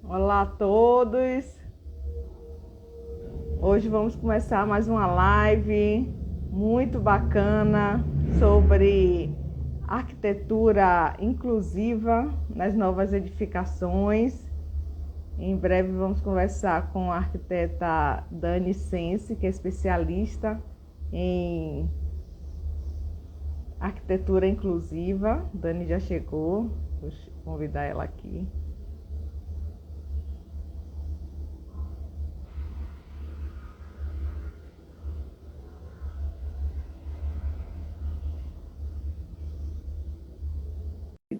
Olá a todos. Hoje vamos começar mais uma live muito bacana sobre arquitetura inclusiva nas novas edificações. Em breve vamos conversar com a arquiteta Dani Sense, que é especialista em arquitetura inclusiva. Dani já chegou, vou convidar ela aqui.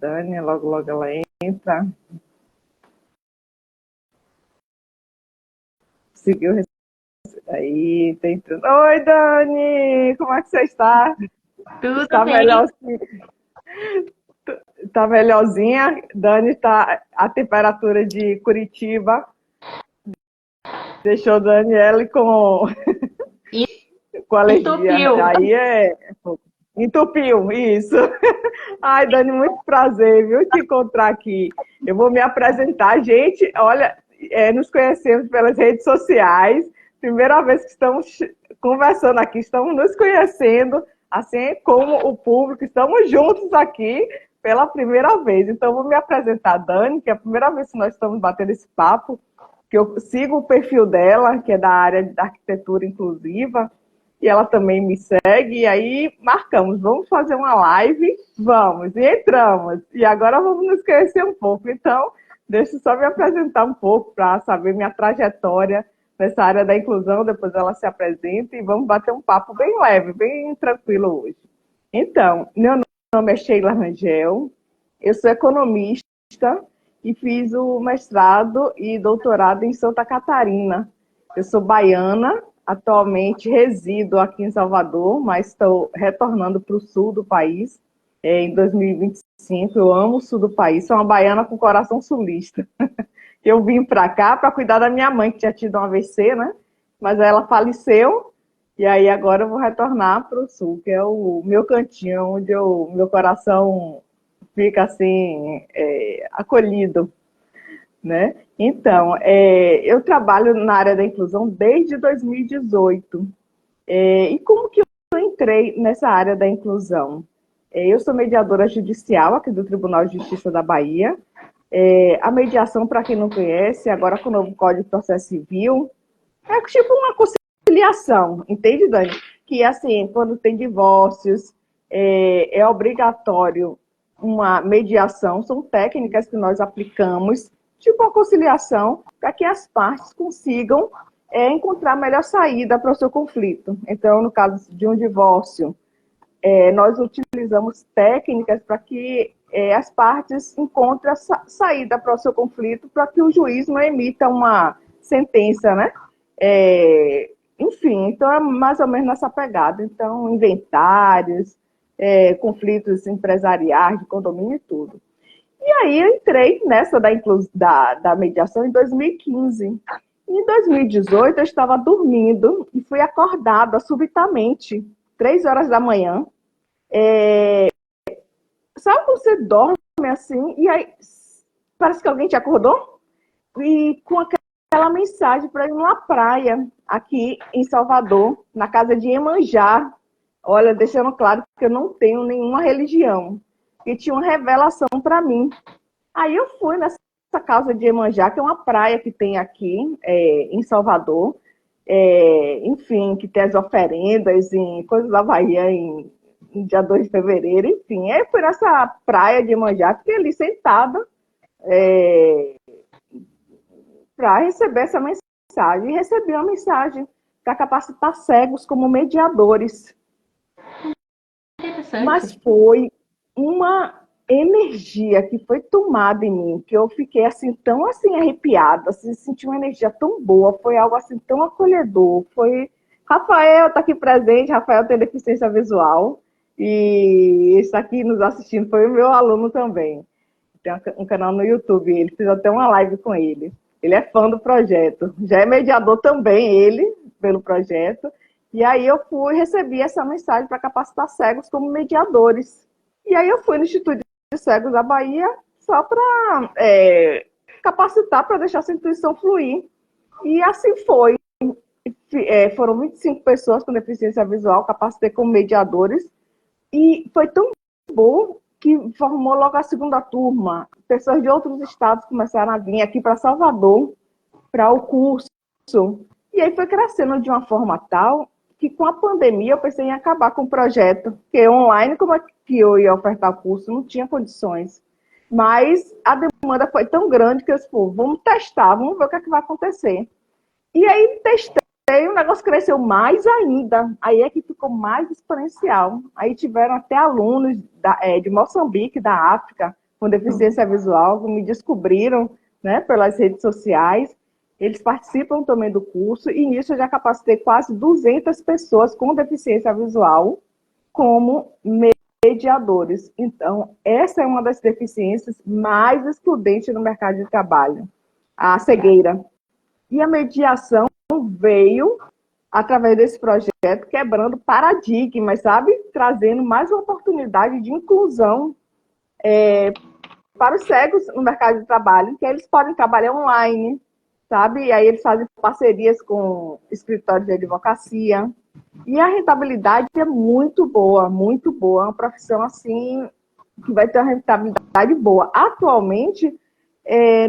Dani, logo logo ela entra. Conseguiu. Aí, tem tudo. Oi, Dani! Como é que você está? Tudo Está bem? melhor, está melhorzinha? Dani, está a temperatura de Curitiba deixou Daniele com alergia. Entupiu. Aí entupiu, isso. Ai, Dani, muito prazer, viu, te encontrar aqui. Eu vou me apresentar. Gente, olha, nos conhecemos pelas redes sociais. Primeira vez que estamos conversando aqui, estamos nos conhecendo, assim como o público, estamos juntos aqui pela primeira vez. Então, vou me apresentar, Dani, que é a primeira vez que nós estamos batendo esse papo, que eu sigo o perfil dela, que é da área da arquitetura inclusiva, e ela também me segue, e aí marcamos, vamos fazer uma live? Vamos, e entramos. E agora vamos nos conhecer um pouco. Então, deixa eu só me apresentar um pouco para saber minha trajetória nessa área da inclusão, depois ela se apresenta e vamos bater um papo bem leve, bem tranquilo hoje. Então, meu nome é Sheila Rangel, eu sou economista e fiz o mestrado e doutorado em Santa Catarina. Eu sou baiana, atualmente resido aqui em Salvador, mas estou retornando para o sul do país em 2025. Eu amo o sul do país, sou uma baiana com coração sulista. Eu vim para cá para cuidar da minha mãe, que tinha tido um AVC, né? Mas ela faleceu, e aí agora eu vou retornar para o sul, que é o meu cantinho, onde meu coração fica assim, acolhido, né? Então, eu trabalho na área da inclusão desde 2018. E como que eu entrei nessa área da inclusão? Eu sou mediadora judicial aqui do Tribunal de Justiça da Bahia. A mediação, para quem não conhece, agora com o novo Código de Processo Civil, é tipo uma conciliação, entende, Dani? Que, assim, quando tem divórcios, é obrigatório uma mediação, são técnicas que nós aplicamos, tipo uma conciliação, para que as partes consigam encontrar a melhor saída para o seu conflito. Então, no caso de um divórcio, nós utilizamos técnicas para que as partes encontrem a saída para o seu conflito, para que o juiz não emita uma sentença, né? Enfim, então é mais ou menos nessa pegada. Então, inventários, conflitos empresariais, de condomínio e tudo. E aí eu entrei nessa da mediação em 2015. Em 2018, eu estava dormindo e fui acordada subitamente, 3 horas da manhã. Sabe quando você dorme assim, e aí parece que alguém te acordou? E com aquela mensagem para ir numa praia aqui em Salvador, na casa de Iemanjá. Olha, deixando claro que eu não tenho nenhuma religião. E tinha uma revelação para mim. Aí eu fui nessa casa de Iemanjá, que é uma praia que tem aqui em Salvador. Enfim, que tem as oferendas em coisas da Bahia em dia 2 de fevereiro, enfim. Aí eu fui nessa praia de Iemanjá, fiquei ali sentada, para receber essa mensagem. E recebi uma mensagem para capacitar cegos como mediadores. Mas Interessante. foi uma energia que foi tomada em mim, que eu fiquei assim tão assim arrepiada, assim, senti uma energia tão boa, foi algo assim tão acolhedor. Foi Rafael está aqui presente, Rafael tem deficiência visual e está aqui nos assistindo, foi o meu aluno também. Tem um canal no YouTube, ele fez até uma live com ele. Ele é fã do projeto, já é mediador também, ele, pelo projeto. E aí eu fui recebi essa mensagem para capacitar cegos como mediadores. E aí eu fui no Instituto de Cegos da Bahia só para capacitar para deixar essa intuição fluir. E assim foi. Foram 25 pessoas com deficiência visual, capacitei como mediadores, e foi tão bom que formou logo a segunda turma. Pessoas de outros estados começaram a vir aqui para Salvador para o curso. E aí foi crescendo de uma forma tal que com a pandemia eu pensei em acabar com o projeto, porque online, como é que eu ia ofertar o curso? Não tinha condições. Mas a demanda foi tão grande que eu disse, pô, vamos testar, vamos ver o que é que vai acontecer. E aí testei, o negócio cresceu mais ainda. Aí é que ficou mais exponencial. Aí tiveram até alunos de Moçambique, da África, com deficiência visual, que me descobriram, né, pelas redes sociais. Eles participam também do curso, e nisso eu já capacitei quase 200 pessoas com deficiência visual como mediadores. Então, essa é uma das deficiências mais excludentes no mercado de trabalho, a cegueira. E a mediação veio através desse projeto, quebrando paradigmas, sabe? Trazendo mais uma oportunidade de inclusão para os cegos no mercado de trabalho, que eles podem trabalhar online, sabe? E aí eles fazem parcerias com escritórios de advocacia. E a rentabilidade é muito boa, muito boa. É uma profissão, assim, que vai ter uma rentabilidade boa. Atualmente,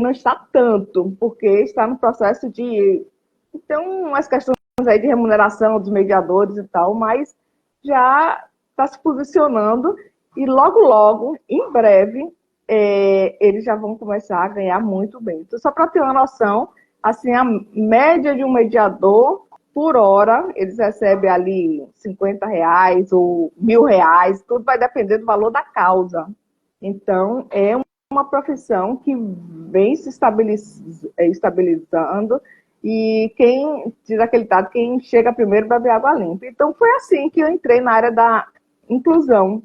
não está tanto, porque está no processo de... Tem umas questões aí de remuneração dos mediadores e tal, mas já está se posicionando e logo, logo, em breve, eles já vão começar a ganhar muito bem. Então, só para ter uma noção, assim, a média de um mediador por hora, eles recebem ali R$ 50 ou R$ 1.000, tudo vai depender do valor da causa. Então, é uma profissão que vem se estabilizando, e quem diz aquele ditado, quem chega primeiro bebe água limpa. Então, foi assim que eu entrei na área da inclusão.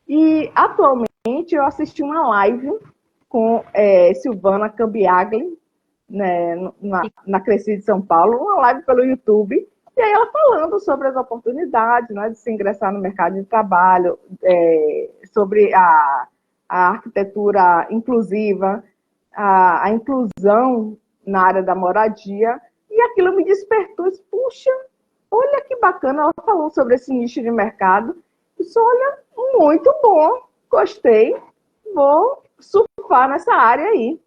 E, atualmente, eu assisti uma live com Silvana Cambiagli, né, na Cresci de São Paulo, uma live pelo YouTube, e aí ela falando sobre as oportunidades, né, de se ingressar no mercado de trabalho, sobre a arquitetura inclusiva, a inclusão na área da moradia, e aquilo me despertou, puxa, olha que bacana, ela falou sobre esse nicho de mercado, isso, olha, muito bom, gostei, vou surfar nessa área aí.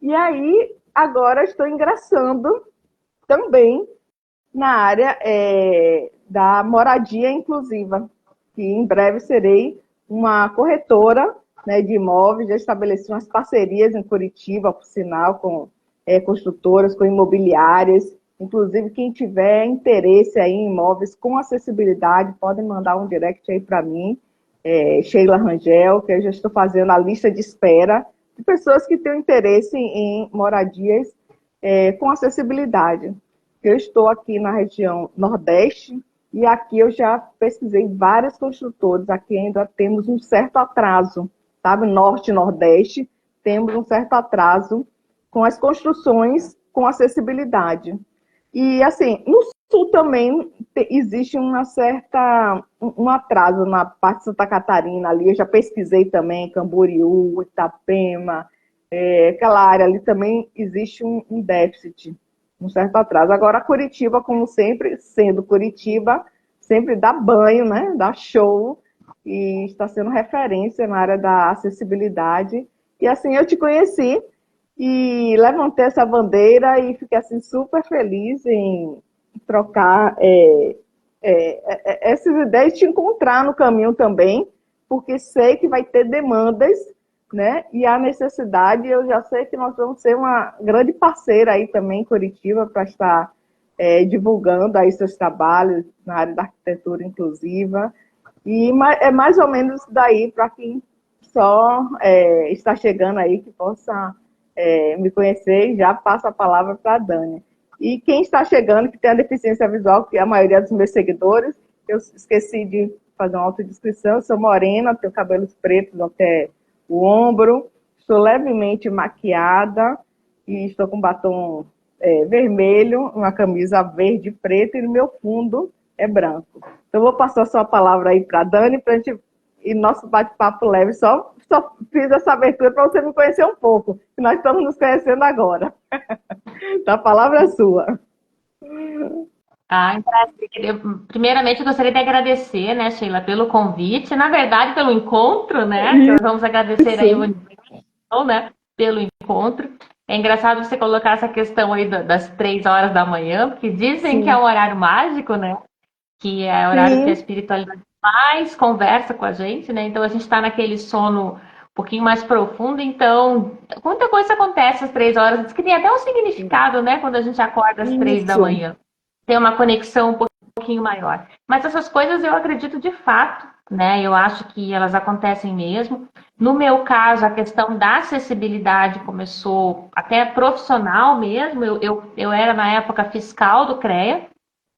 E aí, agora estou ingressando também na área da moradia inclusiva, que em breve serei uma corretora, né, de imóveis, já estabeleci umas parcerias em Curitiba, por sinal, com construtoras, com imobiliárias. Inclusive, quem tiver interesse aí em imóveis com acessibilidade, podem mandar um direct aí para mim, Sheila Rangel, que eu já estou fazendo a lista de espera de pessoas que têm interesse em moradias com acessibilidade. Eu estou aqui na região Nordeste, e aqui eu já pesquisei vários construtores, aqui ainda temos um certo atraso, sabe? Norte e Nordeste, temos um certo atraso com as construções com acessibilidade. E, assim, no Sul também existe um atraso na parte de Santa Catarina ali, eu já pesquisei também, Camboriú, Itapema, aquela área ali também existe um déficit, um certo atraso. Agora, Curitiba, como sempre, sendo Curitiba, sempre dá banho, né? Dá show, e está sendo referência na área da acessibilidade. E assim eu te conheci e levantei essa bandeira e fiquei assim super feliz em trocar essas ideias, te encontrar no caminho também, porque sei que vai ter demandas, né? E a necessidade, eu já sei que nós vamos ser uma grande parceira aí também em Curitiba para estar divulgando aí seus trabalhos na área da arquitetura inclusiva. E é mais ou menos daí para quem só está chegando aí, que possa me conhecer, e já passo a palavra para a Dani. E quem está chegando, que tem a deficiência visual, que é a maioria dos meus seguidores, eu esqueci de fazer uma autodescrição, eu sou morena, tenho cabelos pretos até o ombro, estou levemente maquiada e estou com batom vermelho, uma camisa verde e preta, e no meu fundo é branco. Então, eu vou passar a sua palavra aí para a Dani, para a gente ir nosso bate-papo leve, só só fiz essa abertura para você me conhecer um pouco. Nós estamos nos conhecendo agora. A palavra é sua. Primeiramente, eu gostaria de agradecer, né, Sheila, pelo convite, na verdade, pelo encontro, né? Então, vamos agradecer aí o Isso. universo, né, pelo encontro. É engraçado você colocar essa questão aí das 3 horas da manhã, porque dizem que é Sim. um horário mágico, né? Que é o horário que a Sim. espiritualidade mais conversa com a gente, né? Então a gente está naquele sono um pouquinho mais profundo, então muita coisa acontece às 3 horas. Diz que tem até um significado, né? Quando a gente acorda às 3 da Isso. manhã. Tem uma conexão um pouquinho maior. Mas essas coisas eu acredito de fato, né? Eu acho que elas acontecem mesmo. No meu caso, a questão da acessibilidade começou até profissional mesmo. Eu era, na época, fiscal do CREA,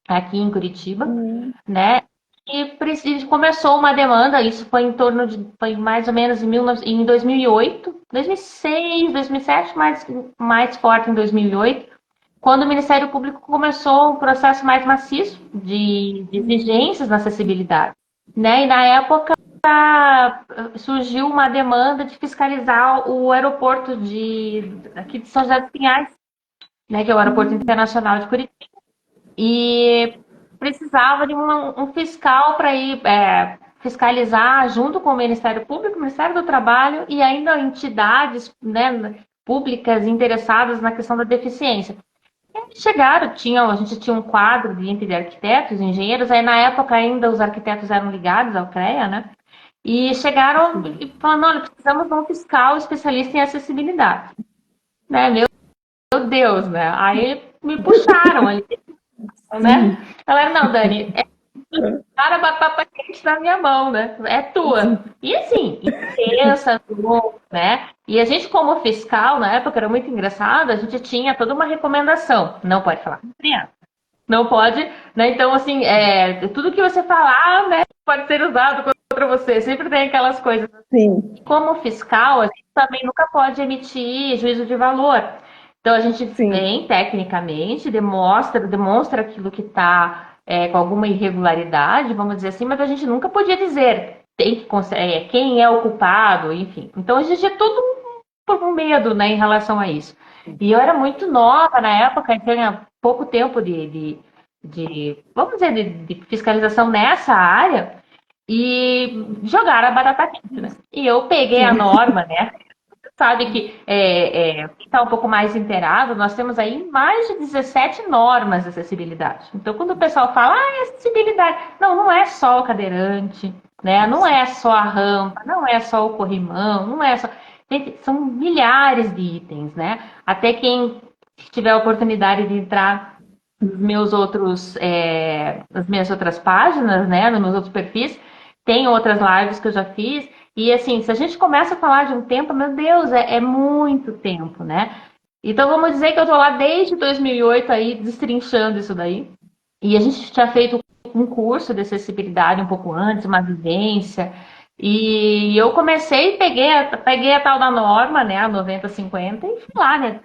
aqui em Curitiba, Hum. né? E começou uma demanda, isso foi em torno de, foi mais ou menos em 2008, 2006, 2007, mais forte em 2008, quando o Ministério Público começou um processo mais maciço de exigências na acessibilidade, né? E na época surgiu uma demanda de fiscalizar o aeroporto aqui de São José dos Pinhais, né? Que é o Aeroporto Internacional de Curitiba. E precisava de um fiscal para ir fiscalizar junto com o Ministério Público, o Ministério do Trabalho e ainda entidades, né, públicas interessadas na questão da deficiência. E chegaram, a gente tinha um quadro de arquitetos, engenheiros, aí na época ainda os arquitetos eram ligados ao CREA, né? E chegaram e falando, olha, precisamos de um fiscal especialista em acessibilidade. Né? Meu Deus, né? Aí me puxaram ali, né? Sim. Falaram, não, Dani, cara, batata quente na minha mão, né? É tua. E assim, intensa, né? E a gente, como fiscal, na época era muito engraçado, a gente tinha toda uma recomendação. Não pode falar com criança. Não pode, né? Então, assim, tudo que você falar, né, pode ser usado contra você. Sempre tem aquelas coisas. Sim. Como fiscal, a gente também nunca pode emitir juízo de valor. Então, a gente Sim. vem tecnicamente, demonstra aquilo que está com alguma irregularidade, vamos dizer assim, mas a gente nunca podia dizer quem é o culpado, enfim. Então, a gente é todo por um medo, né, em relação a isso. E eu era muito nova na época, tinha pouco tempo vamos dizer, de fiscalização nessa área, e jogaram a batata quente, né? E eu peguei a Sim. norma, né? Sabe que quem está um pouco mais inteirado, nós temos aí mais de 17 normas de acessibilidade. Então, quando o pessoal fala, acessibilidade, não é só o cadeirante, né? Não é só a rampa, não é só o corrimão, não é só. Gente, são milhares de itens, né? Até quem tiver a oportunidade de entrar nas minhas outras páginas, né? Nos meus outros perfis, tem outras lives que eu já fiz. E assim, se a gente começa a falar de um tempo, meu Deus, é muito tempo, né? Então vamos dizer que eu tô lá desde 2008 aí, destrinchando isso daí. E a gente tinha feito um curso de acessibilidade um pouco antes, uma vivência. E eu comecei, peguei a tal da norma, né, a 9050, e fui lá, né,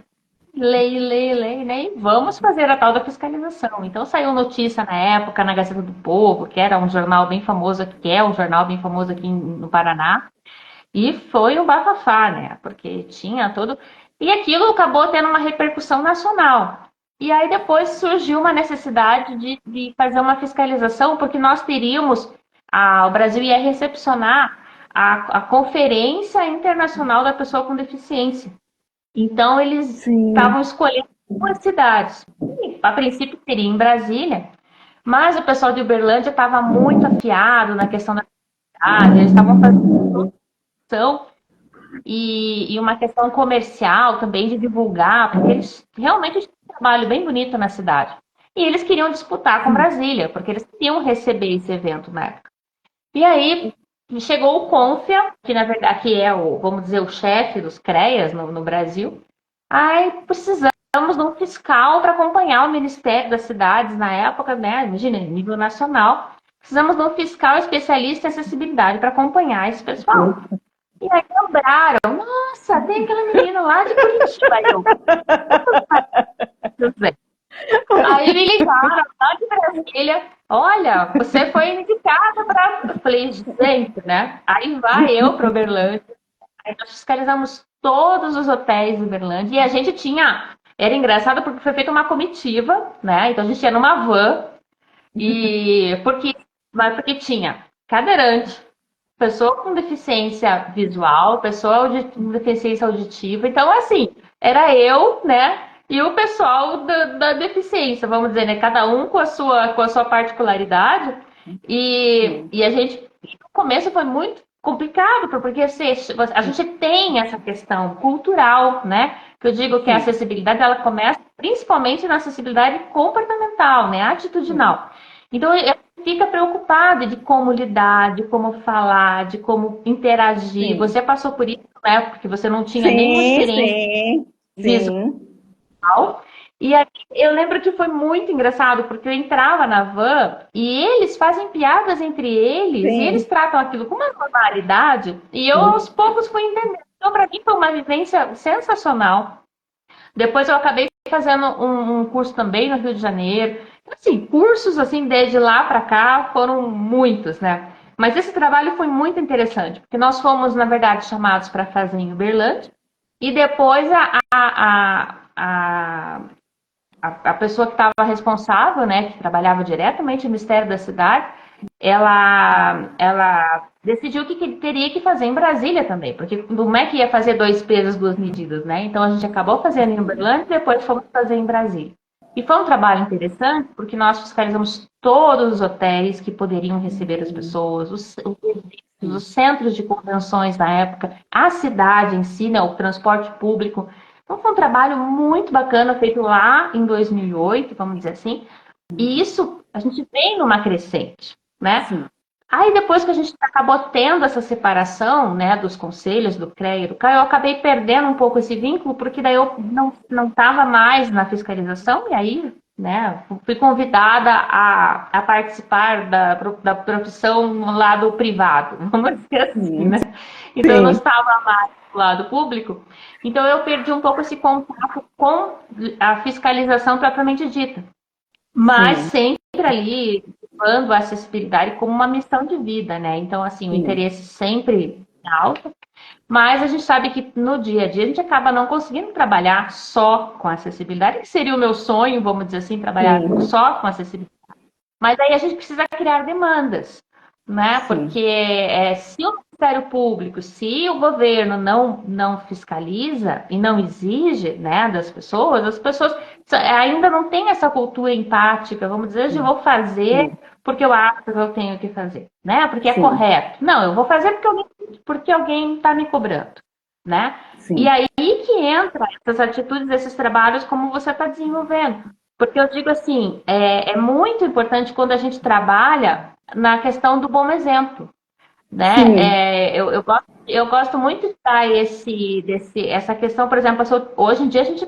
lei, né? E vamos fazer a tal da fiscalização. Então saiu notícia na época na Gazeta do Povo, que era um jornal bem famoso, que é um jornal bem famoso aqui no Paraná, e foi um bafafá, né? Porque tinha todo. E aquilo acabou tendo uma repercussão nacional. E aí depois surgiu uma necessidade de fazer uma fiscalização, porque nós teríamos, o Brasil ia recepcionar a Conferência Internacional da Pessoa com Deficiência. Então, eles estavam Sim. escolhendo duas cidades. A princípio, seria em Brasília, mas o pessoal de Uberlândia estava muito afiado na questão da cidade, eles estavam fazendo produção e uma questão comercial também de divulgar, porque eles realmente tinham um trabalho bem bonito na cidade. E eles queriam disputar com Brasília, porque eles queriam receber esse evento na época. E aí chegou o Confia, que na verdade que é vamos dizer, o chefe dos CREAs no Brasil. Aí precisamos de um fiscal para acompanhar o Ministério das Cidades na época, né? Imagina, nível nacional. Precisamos de um fiscal especialista em acessibilidade para acompanhar esse pessoal. E aí lembraram, nossa, tem aquela menina lá de Curitiba. Aí me ligaram lá de Brasília. Olha, você foi indicada para. Eu falei, gente, né? Aí vai eu para Uberlândia. Aí nós fiscalizamos todos os hotéis de Uberlândia e a gente tinha. Era engraçado porque foi feita uma comitiva, né? Então a gente ia numa van e porque tinha cadeirante, pessoa com deficiência visual, com deficiência auditiva. Então, assim, era eu, né? E o pessoal da deficiência, vamos dizer, né? Cada um com a sua particularidade. E a gente, no começo foi muito complicado, porque a gente tem essa questão cultural, né? Que eu digo que a Sim, acessibilidade, ela começa principalmente na acessibilidade comportamental, né? sim, Atitudinal. Então, fica preocupada de como lidar, de como falar, de como interagir. sim, Você passou por isso, né? Porque você não tinha nenhuma sim, experiência sim, visual. sim, E aí, eu lembro que foi muito engraçado, porque eu entrava na van e eles fazem piadas entre eles e eles sim, tratam aquilo com uma normalidade. E eu, aos sim. poucos, fui entendendo. Então, para mim, foi uma vivência sensacional. Depois eu acabei fazendo um curso também no Rio de Janeiro. Então, assim, cursos assim desde lá para cá foram muitos, né? Mas esse trabalho foi muito interessante, porque nós fomos, na verdade, chamados para fazer em Uberlândia, e depois a pessoa que estava responsável, né, que trabalhava diretamente no Ministério da Cidade, ela decidiu que teria que fazer em Brasília também, porque como é que ia fazer dois pesos, duas medidas, né? Então a gente acabou fazendo em Uberlândia e depois fomos fazer em Brasília. E foi um trabalho interessante, porque nós fiscalizamos todos os hotéis que poderiam receber as pessoas, os centros de convenções na época, a cidade em si, né, o transporte público. Então foi um trabalho muito bacana feito lá em 2008, vamos dizer assim. E isso a gente vem numa crescente, né? Sim. Aí depois que a gente acabou tendo essa separação, né, dos conselhos, do CREA e do CAI, eu acabei perdendo um pouco esse vínculo, porque daí eu não estava mais na fiscalização, e aí, né, fui convidada a participar da profissão no lado privado, vamos dizer assim, Sim, né? Então eu não sim, estava mais do lado público, então eu perdi um pouco esse contato com a fiscalização propriamente dita, mas sim, sempre ali levando a acessibilidade como uma missão de vida, né? Então, assim, o sim, interesse sempre alto, mas a gente sabe que no dia a dia a gente acaba não conseguindo trabalhar só com acessibilidade, que seria o meu sonho, vamos dizer assim, trabalhar sim, só com acessibilidade. Mas aí a gente precisa criar demandas, né? sim, Porque se o Ministério Público, se o governo não fiscaliza e não exige, né, das pessoas, as pessoas ainda não têm essa cultura empática, vamos dizer, de sim, vou fazer sim, porque eu acho que eu tenho que fazer, né? Porque é sim, correto. Não, eu vou fazer porque alguém está me cobrando, né? E sim, aí que entra essas atitudes, esses trabalhos, como você está desenvolvendo. Porque eu digo assim, é muito importante quando a gente trabalha na questão do bom exemplo, né? sim, Eu gosto muito de dar essa questão, por exemplo, hoje em dia a gente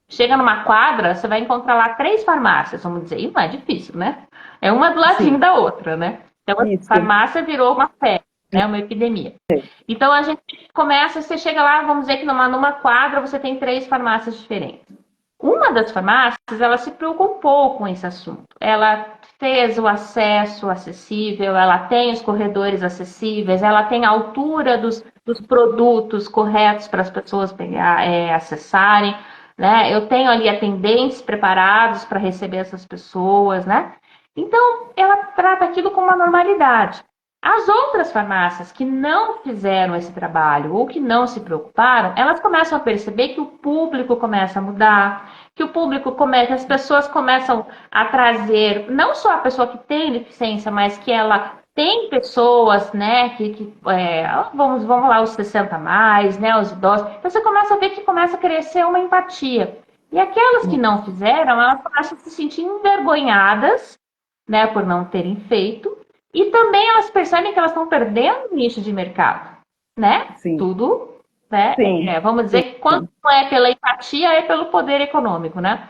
chega numa quadra, você vai encontrar lá três farmácias, vamos dizer, e não é difícil, né? É uma do ladinho sim. da outra, né? Então a Isso. farmácia virou uma febre, né? Uma epidemia. Então a gente começa, você chega lá, vamos dizer que numa quadra você tem três farmácias diferentes. Uma das farmácias, ela se preocupou com esse assunto. Ela fez o acesso acessível, ela tem os corredores acessíveis, ela tem a altura dos produtos corretos para as pessoas acessarem, né? Eu tenho ali atendentes preparados para receber essas pessoas, né? Então, ela trata aquilo com uma normalidade. As outras farmácias que não fizeram esse trabalho ou que não se preocuparam, elas começam a perceber que o público começa a mudar, que o público começa, as pessoas começam a trazer, não só a pessoa que tem deficiência, mas que ela tem pessoas, né, vamos lá, os 60 a mais, né, os idosos. Então você começa a ver que começa a crescer uma empatia. E aquelas que não fizeram, elas começam a se sentir envergonhadas, né, por não terem feito. E também elas percebem que elas estão perdendo nicho de mercado, né? Sim, Tudo, né? sim, Vamos dizer que quando sim, não é pela empatia, é pelo poder econômico, né?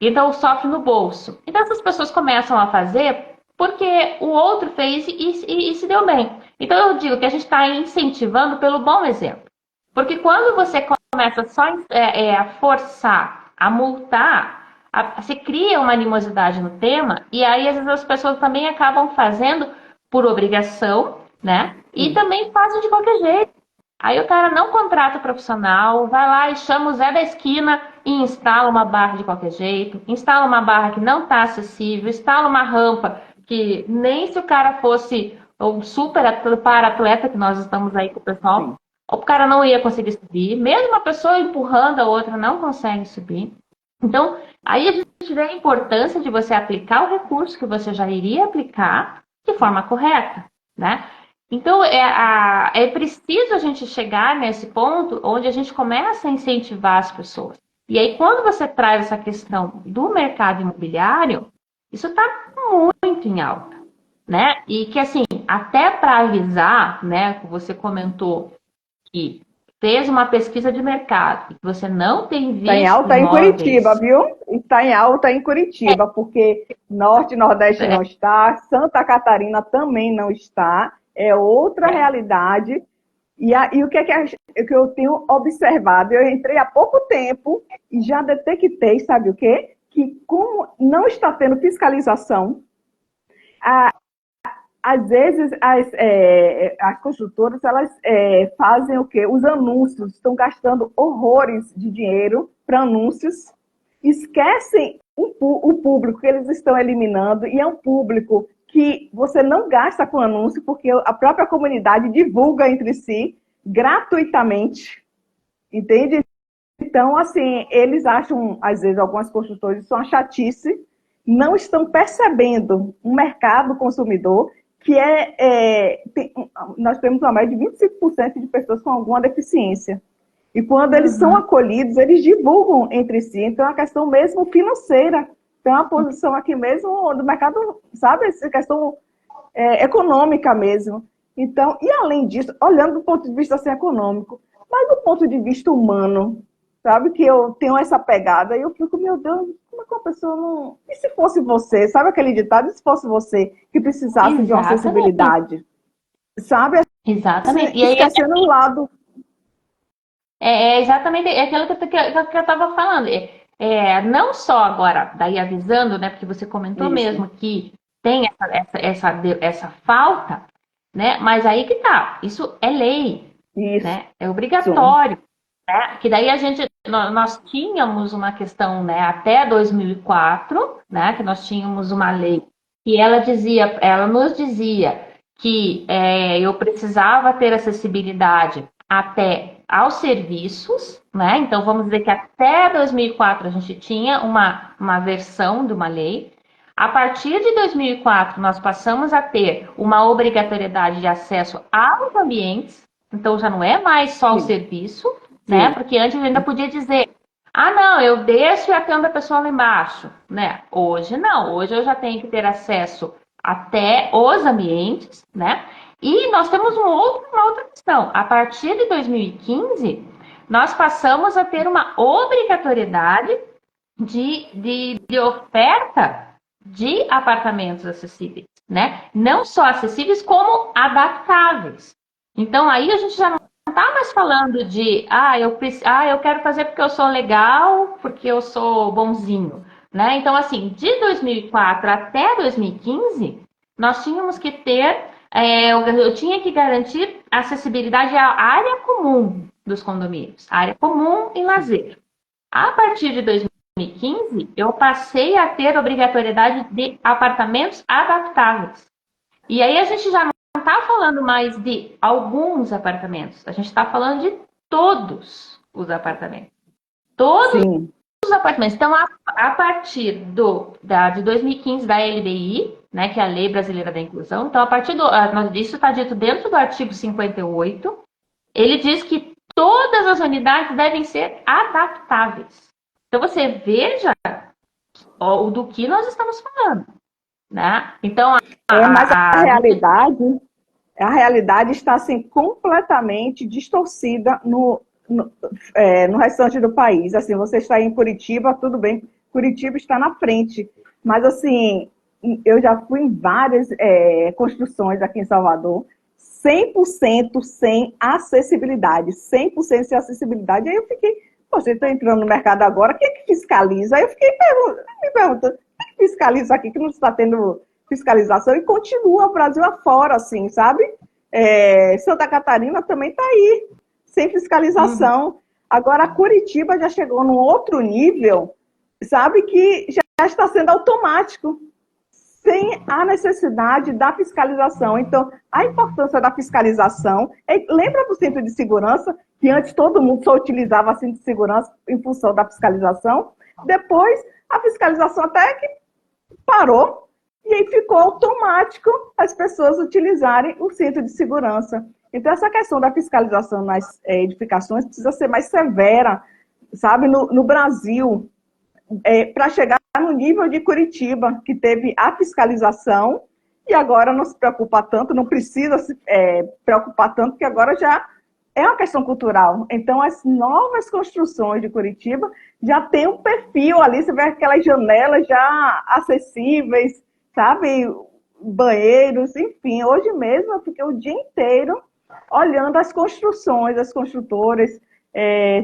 Então sofre no bolso. Então essas pessoas começam a fazer porque o outro fez e se deu bem. Então eu digo que a gente está incentivando pelo bom exemplo. Porque quando você começa só a forçar, a multar, você cria uma animosidade no tema, e aí às vezes as pessoas também acabam fazendo por obrigação, né? E sim, também fazem de qualquer jeito. Aí o cara não contrata o profissional, vai lá e chama o Zé da esquina e instala uma barra de qualquer jeito, instala uma barra que não está acessível, instala uma rampa que nem se o cara fosse o super para-atleta que nós estamos aí com o pessoal, Sim. o cara não ia conseguir subir, mesmo uma pessoa empurrando a outra não consegue subir. Então, aí a gente vê a importância de você aplicar o recurso que você já iria aplicar de forma correta, né? Então, é preciso a gente chegar nesse ponto onde a gente começa a incentivar as pessoas. E aí, quando você traz essa questão do mercado imobiliário, isso está muito em alta, né? E que, assim, até para avisar, né, que você comentou que fez uma pesquisa de mercado e que você não tem Está em visto alta em Curitiba, imóveis. viu? Está em alta em Curitiba, porque Norte e Nordeste não está, Santa Catarina também não está, é outra realidade. E o que é que eu tenho observado? Eu entrei há pouco tempo e já detectei, sabe o quê? Que como não está tendo fiscalização, às vezes as construtoras elas fazem o quê? Os anúncios, estão gastando horrores de dinheiro para anúncios, esquecem o público que eles estão eliminando, e é um público que você não gasta com anúncio, porque a própria comunidade divulga entre si gratuitamente, entende? Então, assim, eles acham, às vezes, algumas construtoras, isso é uma chatice, não estão percebendo um mercado consumidor que nós temos uma média de 25% de pessoas com alguma deficiência. E quando eles são acolhidos, eles divulgam entre si. Então, é uma questão mesmo financeira. Tem uma posição aqui mesmo do mercado, sabe? Essa questão econômica mesmo. Então, e além disso, olhando do ponto de vista assim, econômico, mas do ponto de vista humano, sabe? Que eu tenho essa pegada e eu fico, meu Deus, como é que uma pessoa não... E se fosse você? Sabe aquele ditado? E se fosse você que precisasse de uma Exatamente. acessibilidade? Sabe? Exatamente. E aí Esquecendo o lado... exatamente aquilo que eu estava falando. Não só agora, daí avisando, né? Porque você comentou Isso, mesmo que tem essa falta, né? Mas aí que tá, isso é lei, isso. né? É obrigatório, né? Que daí nós tínhamos uma questão, né? Até 2004, né? Que nós tínhamos uma lei e ela nos dizia que eu precisava ter acessibilidade até aos serviços, né? Então vamos dizer que até 2004 a gente tinha uma versão de uma lei. A partir de 2004 nós passamos a ter uma obrigatoriedade de acesso aos ambientes, então já não é mais só o Sim, serviço, né? sim. Porque antes ainda podia dizer, ah, não, eu desço e atendo a pessoa lá embaixo, né? Hoje não, hoje eu já tenho que ter acesso até os ambientes, né? E nós temos uma outra questão. A partir de 2015, nós passamos a ter uma obrigatoriedade de oferta de apartamentos acessíveis, né? Não só acessíveis, como adaptáveis. Então, aí a gente já não está mais falando de, eu quero fazer porque eu sou legal, porque eu sou bonzinho, né? Então, assim, de 2004 até 2015, nós tínhamos que ter, eu tinha que garantir acessibilidade à área comum dos condomínios, área comum e lazer. A partir de 2015, eu passei a ter obrigatoriedade de apartamentos adaptáveis. E aí a gente já não está falando mais de alguns apartamentos, a gente está falando de todos os apartamentos. Todos Sim. os apartamentos. Então, a partir de 2015, da LBI, né, que é a Lei Brasileira da Inclusão, então, a partir disso está dito dentro do artigo 58, ele diz que todas as unidades devem ser adaptáveis. Então, você veja do que nós estamos falando, né? Então, Mas a realidade está assim, completamente distorcida no restante do país. Assim, você está em Curitiba, tudo bem, Curitiba está na frente, mas assim, eu já fui em várias construções aqui em Salvador, 100% sem acessibilidade, 100% sem acessibilidade. Aí eu fiquei, poxa, eu estou entrando no mercado agora, quem é que fiscaliza? Aí eu fiquei me perguntando, quem é que fiscaliza aqui que não está tendo fiscalização? E continua o Brasil afora, assim, sabe? Santa Catarina também está aí. sem fiscalização. Agora, a Curitiba já chegou num outro nível, sabe, que já está sendo automático, sem a necessidade da fiscalização. Então, a importância da fiscalização, lembra do cinto de segurança, que antes todo mundo só utilizava cinto de segurança em função da fiscalização? Depois, a fiscalização até que parou, e aí ficou automático as pessoas utilizarem o cinto de segurança. Então, essa questão da fiscalização nas edificações precisa ser mais severa, sabe, no Brasil, para chegar no nível de Curitiba, que teve a fiscalização e agora não se preocupa tanto, não precisa se preocupar tanto, porque agora já é uma questão cultural. Então, as novas construções de Curitiba já tem um perfil ali, você vê aquelas janelas já acessíveis, sabe, banheiros, enfim. Hoje mesmo eu fiquei o dia inteiro olhando as construções, as construtoras.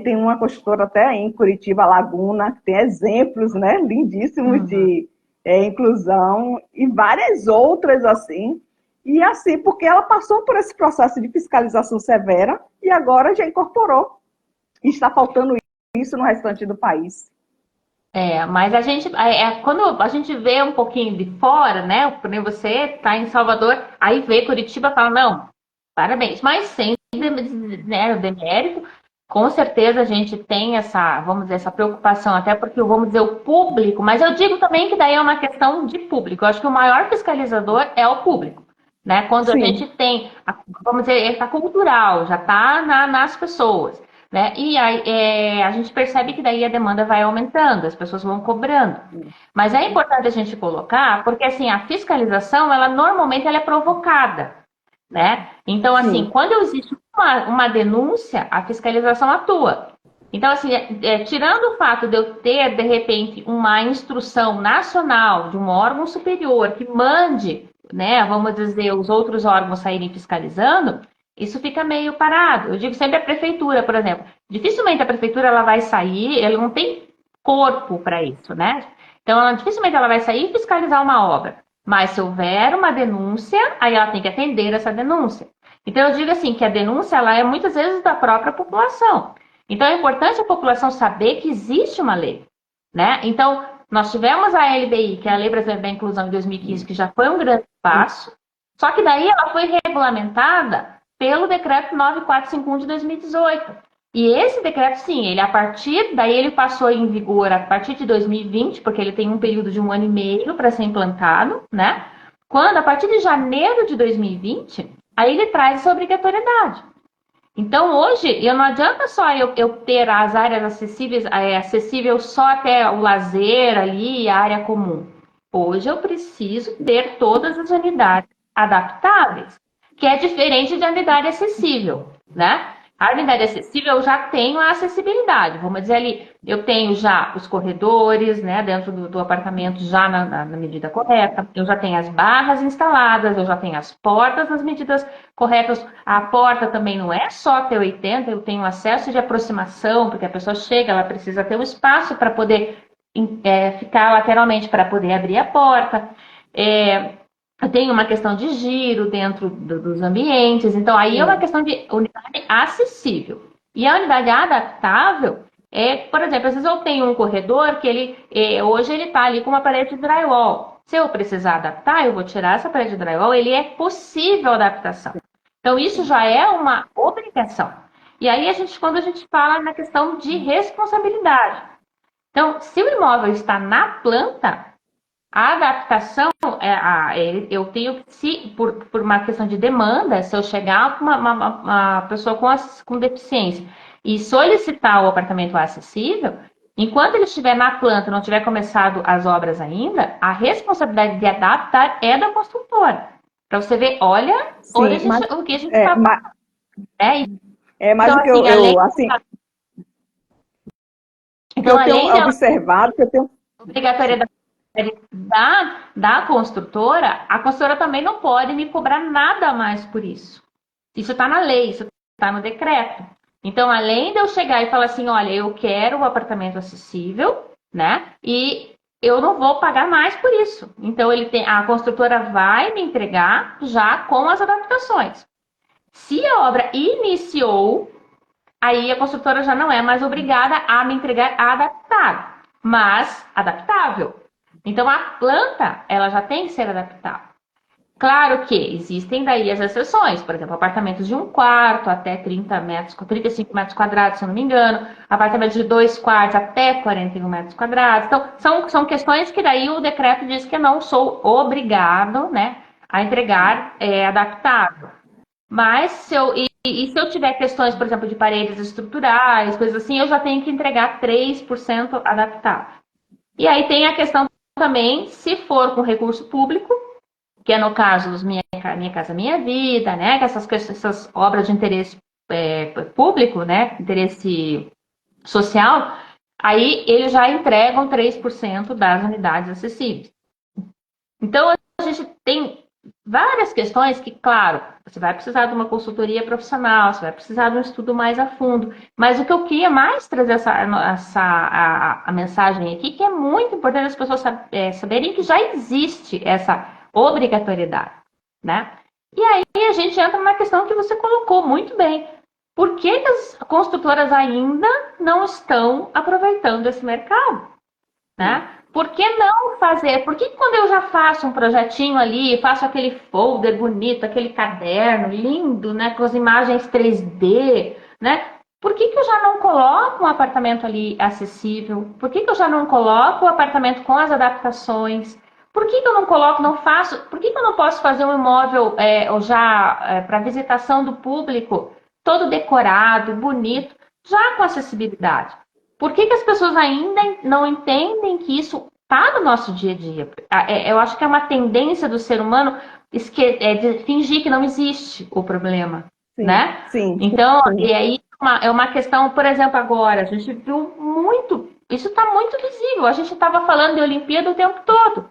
Tem uma construtora até em Curitiba, Laguna, que tem exemplos, né, lindíssimos de inclusão, e várias outras assim. E assim, porque ela passou por esse processo de fiscalização severa e agora já incorporou. E está faltando isso no restante do país. Mas a gente, quando a gente vê um pouquinho de fora, né, porque você está em Salvador, aí vê Curitiba e fala, não, parabéns, mas sem o demérito. Com certeza a gente tem vamos dizer, essa preocupação, até porque, vamos dizer, o público, mas eu digo também que daí é uma questão de público. Eu acho que o maior fiscalizador é o público, né? Quando Sim. a gente tem, vamos dizer, está cultural, já está nas pessoas, né? E aí, a gente percebe que daí a demanda vai aumentando, as pessoas vão cobrando. Mas é importante a gente colocar, porque assim, a fiscalização, normalmente ela é provocada, né? Então, assim, quando existe uma denúncia, a fiscalização atua. Então, assim, tirando o fato de eu ter, de repente, uma instrução nacional de um órgão superior que mande, né, vamos dizer, os outros órgãos saírem fiscalizando, isso fica meio parado. Eu digo sempre a prefeitura, por exemplo. Dificilmente a prefeitura ela vai sair, ela não tem corpo para isso, né? Então, dificilmente ela vai sair e fiscalizar uma obra. Mas se houver uma denúncia, aí ela tem que atender essa denúncia. Então, eu digo assim, que a denúncia, ela é muitas vezes da própria população. Então, é importante a população saber que existe uma lei, né? Então, nós tivemos a LBI, que é a Lei Brasileira da Inclusão, em 2015, que já foi um grande passo, só que daí ela foi regulamentada pelo Decreto 9451 de 2018. E esse decreto, sim, daí ele passou em vigor a partir de 2020, porque ele tem um período de 1 ano e meio para ser implantado, né? Quando, a partir de janeiro de 2020, aí ele traz essa obrigatoriedade. Então, hoje, não adianta só eu ter as áreas acessíveis, acessível só até o lazer ali, a área comum. Hoje eu preciso ter todas as unidades adaptáveis, que é diferente de unidade acessível, né? A unidade acessível eu já tenho a acessibilidade, vamos dizer ali, eu tenho já os corredores, né, dentro do apartamento já na medida correta, eu já tenho as barras instaladas, eu já tenho as portas nas medidas corretas, a porta também não é só ter 80, eu tenho acesso de aproximação, porque a pessoa chega, ela precisa ter um espaço para poder ficar lateralmente, para poder abrir a porta, eu tenho uma questão de giro dentro dos ambientes, então aí é uma questão de unidade acessível. E a unidade adaptável por exemplo, às vezes eu tenho um corredor que hoje ele está ali com uma parede de drywall. Se eu precisar adaptar, eu vou tirar essa parede de drywall, ele é possível adaptação. Então isso já é uma obrigação. E aí quando a gente fala na questão de responsabilidade. Então, se o imóvel está na planta, a adaptação, eu tenho que, por uma questão de demanda, se eu chegar com uma pessoa com deficiência e solicitar o apartamento acessível, enquanto ele estiver na planta, não tiver começado as obras ainda, a responsabilidade de adaptar é da construtora. Para você ver, olha, Sim, o que a gente está falando. Mas então, o que então, eu tenho observado, que eu tenho obrigatoriedade da construtora, a construtora também não pode me cobrar nada mais por isso. Isso está na lei, isso está no decreto. Então, além de eu chegar e falar assim, olha, eu quero um apartamento acessível, né? E eu não vou pagar mais por isso. Então, a construtora vai me entregar já com as adaptações. Se a obra iniciou, aí a construtora já não é mais obrigada a me entregar adaptado, mas adaptável. Então a planta, ela já tem que ser adaptável. Claro que existem daí as exceções, por exemplo, apartamentos de 1 quarto até 30 metros, 35 metros quadrados, se eu não me engano, apartamentos de 2 quartos até 41 metros quadrados. Então, são questões que daí o decreto diz que eu não sou obrigado, né, a entregar adaptado. Mas se eu tiver questões, por exemplo, de paredes estruturais, coisas assim, eu já tenho que entregar 3% adaptado. E aí tem a questão também, se for com recurso público, que é no caso dos Minha Casa Minha Vida, né? Essas obras de interesse público, né? Interesse social, aí eles já entregam 3% das unidades acessíveis. Então, a gente tem várias questões que, claro, você vai precisar de uma consultoria profissional, você vai precisar de um estudo mais a fundo, mas o que eu queria mais trazer a mensagem aqui, que é muito importante as pessoas saberem que já existe essa obrigatoriedade, né? E aí a gente entra na questão que você colocou muito bem. Por que as construtoras ainda não estão aproveitando esse mercado, né? Por que não fazer? Por que quando eu já faço um projetinho ali, faço aquele folder bonito, aquele caderno lindo, né, com as imagens 3D, né? Por que eu já não coloco um apartamento ali acessível? Por que eu já não coloco o apartamento com as adaptações? Por que eu não coloco, não faço? Por que eu não posso fazer um imóvel para visitação do público, todo decorado, bonito, já com acessibilidade? Por que as pessoas ainda não entendem que isso está no nosso dia a dia? Eu acho que é uma tendência do ser humano de fingir que não existe o problema, Sim, né? sim, Então, sim. e aí é uma questão, por exemplo, agora, a gente viu muito, isso está muito visível, a gente estava falando de Olimpíada o tempo todo.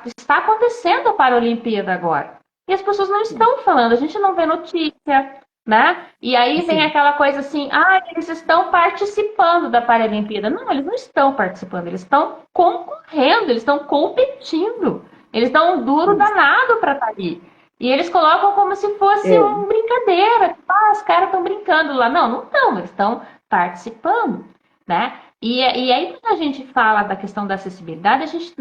Está acontecendo a Paralimpíada agora. E as pessoas não estão falando, a gente não vê notícia, né? E aí vem Sim. aquela coisa assim, eles estão participando da Paralimpíada. Não, eles não estão participando, eles estão concorrendo, eles estão competindo. Eles dão um duro danado para estar ali. E eles colocam como se fosse É. uma brincadeira. Os caras estão brincando lá. Não, não estão, eles estão participando, né? E aí, quando a gente fala da questão da acessibilidade, a gente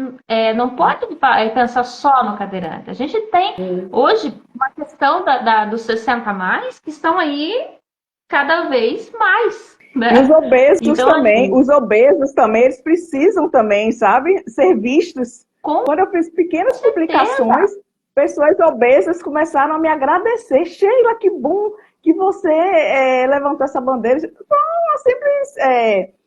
não pode pensar só no cadeirante. A gente tem, hoje, uma questão dos 60 a mais que estão aí cada vez mais, E os né? obesos Então, também, eles precisam também, sabe, ser vistos. com Quando eu fiz pequenas certeza, publicações, pessoas obesas começaram a me agradecer. Sheila, que bom que você levantou essa bandeira. Foi uma simples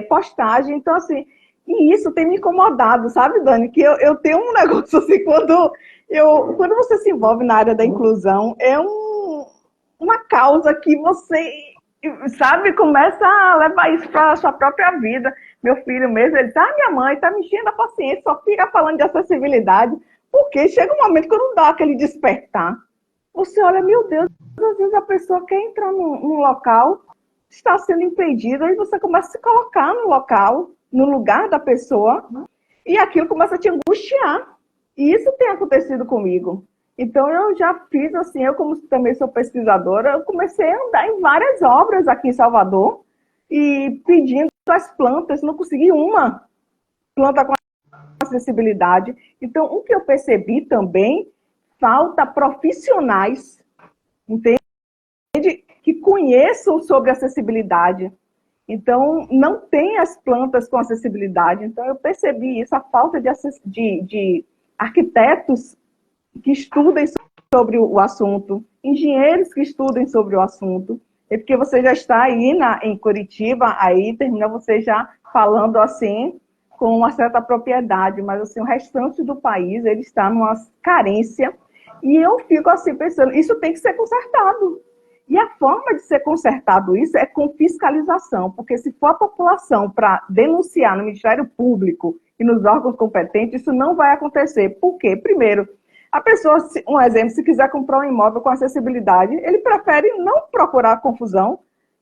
postagem. Então, assim, e isso tem me incomodado, sabe, Dani? Que eu tenho um negócio assim, quando você se envolve na área da inclusão, uma causa que você, sabe, começa a levar isso para a sua própria vida. Meu filho mesmo, ele diz, minha mãe está me enchendo a paciência, só fica falando de acessibilidade, porque chega um momento que eu não dá aquele despertar. Você olha, meu Deus, às vezes a pessoa quer entrar num local, está sendo impedida, e você começa a se colocar no local, no lugar da pessoa, e aquilo começa a te angustiar. E isso tem acontecido comigo. Então, eu já fiz assim, eu como também sou pesquisadora, eu comecei a andar em várias obras aqui em Salvador e pedindo as plantas, não consegui uma planta com acessibilidade. Então, o que eu percebi também, falta profissionais, entende? Que conheçam sobre acessibilidade. Então, não tem as plantas com acessibilidade. Então, eu percebi isso, a falta de arquitetos que estudem sobre o assunto, engenheiros que estudem sobre o assunto, é porque você já está aí em Curitiba, aí termina você já falando assim, com uma certa propriedade, mas assim, o restante do país, ele está numa carência, e eu fico assim pensando, isso tem que ser consertado. E a forma de ser consertado isso é com fiscalização, porque se for a população para denunciar no Ministério Público e nos órgãos competentes, isso não vai acontecer. Por quê? Primeiro, a pessoa, um exemplo, se quiser comprar um imóvel com acessibilidade, ele prefere não procurar confusão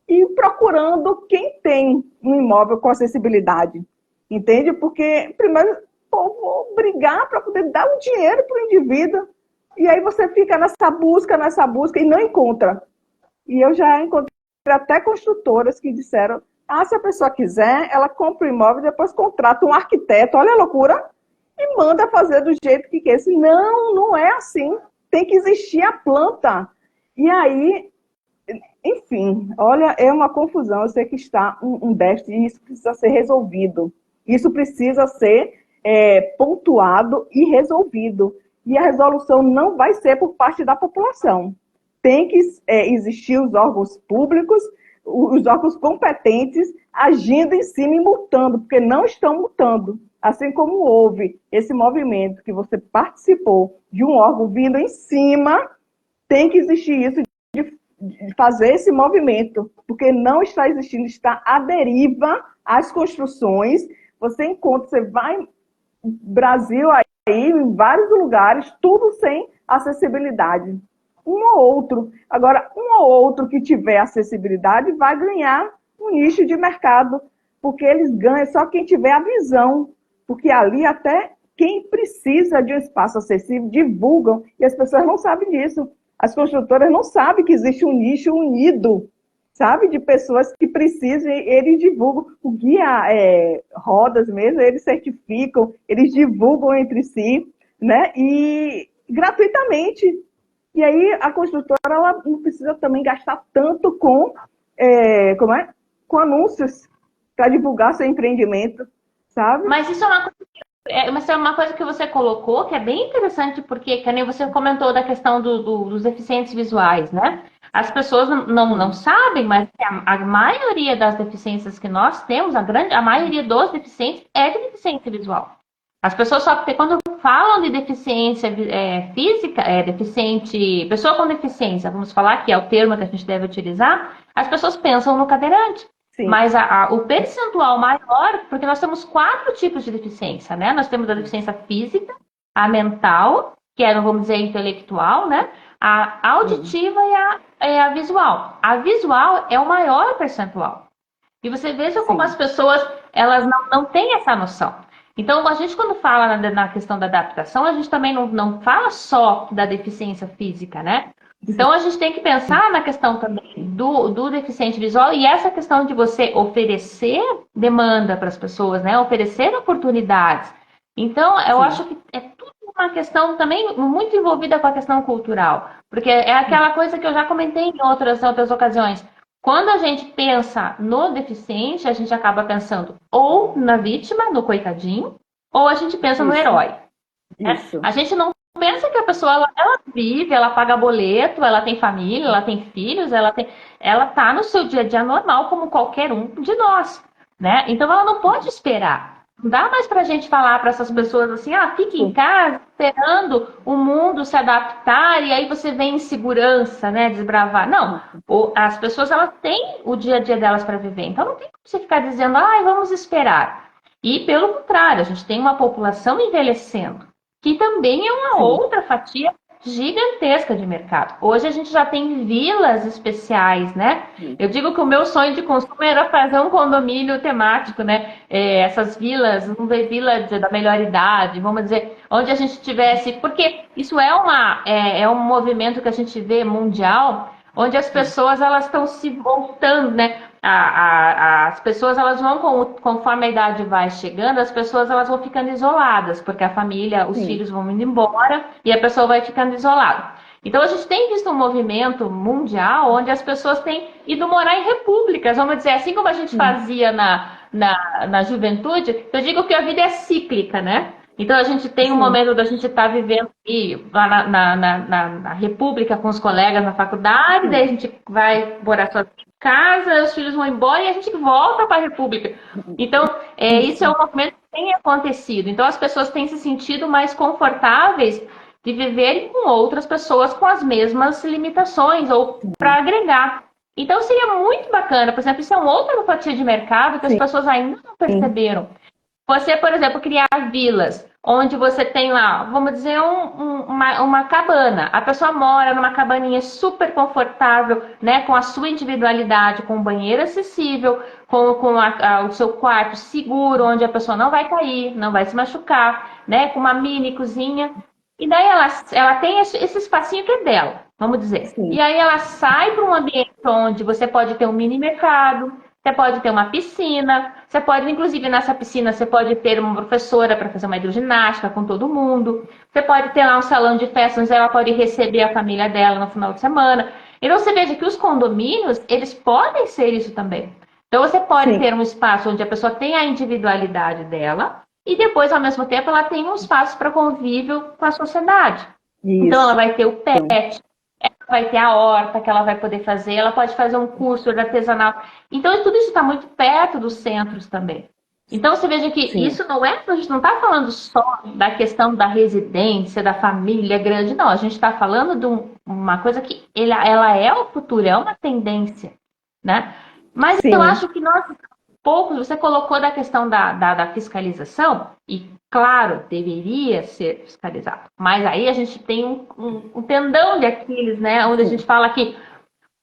e ir procurando quem tem um imóvel com acessibilidade. Entende? Porque, primeiro, vou brigar para poder dar o dinheiro para o indivíduo. E aí você fica nessa busca, e não encontra. E eu já encontrei até construtoras que disseram, se a pessoa quiser, ela compra o imóvel e depois contrata um arquiteto, olha a loucura, e manda fazer do jeito que quer. Não, não é assim. Tem que existir a planta. E aí, enfim, olha, é uma confusão. Eu sei que está um déficit e isso precisa ser resolvido. Isso precisa ser pontuado e resolvido. E a resolução não vai ser por parte da população. Tem que existir os órgãos públicos, os órgãos competentes agindo em cima e multando, porque não estão multando. Assim como houve esse movimento que você participou de um órgão vindo em cima, tem que existir isso de fazer esse movimento, porque não está existindo, está à deriva às construções. Você encontra, você vai no Brasil aí, em vários lugares, tudo sem acessibilidade. Um ou outro. Agora, um ou outro que tiver acessibilidade vai ganhar um nicho de mercado, porque eles ganham só quem tiver a visão, porque ali até quem precisa de um espaço acessível divulgam, e as pessoas não sabem disso. As construtoras não sabem que existe um nicho unido, sabe, de pessoas que precisam, eles divulgam. O guia rodas mesmo, eles certificam, eles divulgam entre si, né, e gratuitamente. E aí a construtora ela não precisa também gastar tanto com anúncios para divulgar seu empreendimento, sabe? Mas isso é uma coisa que você colocou que é bem interessante, porque, que nem você comentou da questão dos deficientes visuais, né? As pessoas não sabem, mas a maioria das deficiências que nós temos, a maioria dos deficientes é de deficiência visual. As pessoas só quando falam de deficiência física, deficiente, pessoa com deficiência, vamos falar que é o termo que a gente deve utilizar, as pessoas pensam no cadeirante. Sim. Mas o percentual maior, porque nós temos 4 tipos de deficiência, né? Nós temos a deficiência física, a mental, que é, vamos dizer, intelectual, né? A auditiva e a visual. A visual é o maior percentual. E você veja como as pessoas, elas não têm essa noção. Então, a gente quando fala na questão da adaptação, a gente também não fala só da deficiência física, né? Então, a gente tem que pensar na questão também do deficiente visual e essa questão de você oferecer demanda para as pessoas, né? Oferecer oportunidades. Então, eu acho que é tudo uma questão também muito envolvida com a questão cultural. Porque é aquela coisa que eu já comentei em outras ocasiões. Quando a gente pensa no deficiente, a gente acaba pensando ou na vítima, no coitadinho, ou a gente pensa no herói. Isso. A gente não pensa que a pessoa ela vive, ela paga boleto, ela tem família, ela tem filhos, ela tá no seu dia a dia normal como qualquer um de nós, né? Então ela não pode esperar. Não dá mais pra gente falar para essas pessoas assim, fique em casa esperando o mundo se adaptar e aí você vem em segurança, né, desbravar. Não, as pessoas elas têm o dia a dia delas para viver. Então não tem como você ficar dizendo, vamos esperar. E pelo contrário, a gente tem uma população envelhecendo, que também é uma outra fatia gigantesca de mercado. Hoje a gente já tem vilas especiais, né? Eu digo que o meu sonho de consumo era fazer um condomínio temático, né? Essas vilas, vamos ver, vila da melhor idade, vamos dizer, onde a gente tivesse... Porque isso é um movimento que a gente vê mundial, onde as pessoas elas estão se voltando, né? As pessoas elas vão, conforme a idade vai chegando, as pessoas elas vão ficando isoladas, porque a família, os filhos vão indo embora e a pessoa vai ficando isolada. Então a gente tem visto um movimento mundial onde as pessoas têm ido morar em repúblicas, vamos dizer, assim como a gente fazia na juventude. Eu digo que a vida é cíclica, né? Então a gente tem um momento da gente estar vivendo lá na república com os colegas na faculdade, daí a gente vai morar sozinho em casa, os filhos vão embora e a gente volta para a república. Então isso é um movimento que tem acontecido. Então as pessoas têm se sentido mais confortáveis de viverem com outras pessoas com as mesmas limitações ou para agregar. Então seria muito bacana, por exemplo, isso é uma outra fatia de mercado que as pessoas ainda não perceberam. Você, por exemplo, criar vilas, onde você tem lá, vamos dizer, uma cabana. A pessoa mora numa cabaninha super confortável, né, com a sua individualidade, com um banheiro acessível, com o seu quarto seguro, onde a pessoa não vai cair, não vai se machucar, né, com uma mini cozinha. E daí ela tem esse espacinho que é dela. vamos dizer. Sim. E aí ela sai para um ambiente onde você pode ter um mini mercado, você pode ter uma piscina, você pode, inclusive nessa piscina, você pode ter uma professora para fazer uma hidroginástica com todo mundo, você pode ter lá um salão de festas onde ela pode receber a família dela no final de semana. Então você veja que os condomínios, eles podem ser isso também. Então você pode Sim. ter um espaço onde a pessoa tem a individualidade dela e depois, ao mesmo tempo, ela tem um espaço para convívio com a sociedade. Então ela Isso. vai ter o pet, ela vai ter a horta que ela vai poder fazer, ela pode fazer um curso de artesanato. Então tudo isso está muito perto dos centros também. Então você veja que Sim. isso não é, a gente não está falando só da questão da residência, da família grande, não. A gente está falando de uma coisa que ela é o futuro, é uma tendência, né? Mas eu Sim. acho que nós, poucos, você colocou da questão da fiscalização, e claro, deveria ser fiscalizado. Mas aí a gente tem um tendão de Aquiles, né? Onde a gente fala que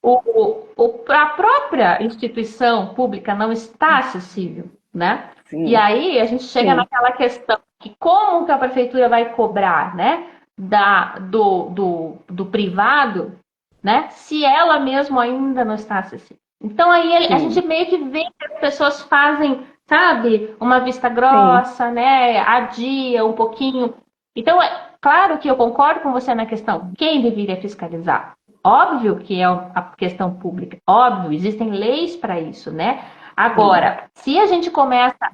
a própria instituição pública não está acessível, né? Sim. E aí a gente chega Sim. naquela questão que como que a prefeitura vai cobrar, né? Do privado, né? Se ela mesmo ainda não está acessível. Então aí a gente meio que vê que as pessoas fazem, sabe, uma vista grossa, né? Adia um pouquinho. Então, claro que eu concordo com você na questão, quem deveria fiscalizar? Óbvio que é a questão pública, óbvio, existem leis para isso, né? Agora, se a gente começa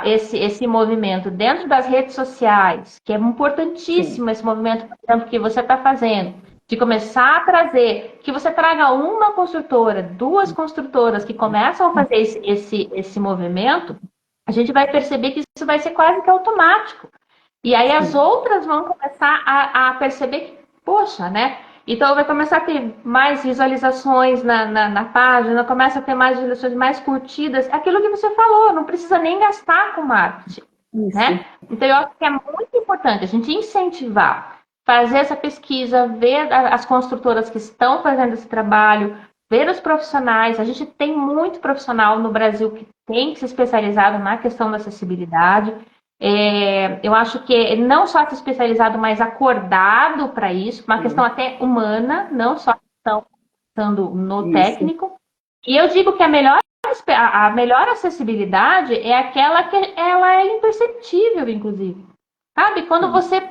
esse movimento dentro das redes sociais, que é importantíssimo esse movimento, por exemplo, que você está fazendo, de começar a trazer, que você traga uma construtora, duas construtoras que começam a fazer esse movimento, a gente vai perceber que isso vai ser quase que automático. E aí as outras vão começar a perceber que, poxa, né? Então vai começar a ter mais visualizações na página, começa a ter mais visualizações, mais curtidas. Aquilo que você falou, não precisa nem gastar com marketing, né? Então eu acho que é muito importante a gente incentivar, fazer essa pesquisa, ver as construtoras que estão fazendo esse trabalho, ver os profissionais. A gente tem muito profissional no Brasil que tem que se especializado na questão da acessibilidade. Eu acho que não só se especializado, mas acordado para isso, uma questão até humana, não só pensando no técnico. E eu digo que a melhor acessibilidade é aquela que ela é imperceptível, inclusive. Sabe? Quando você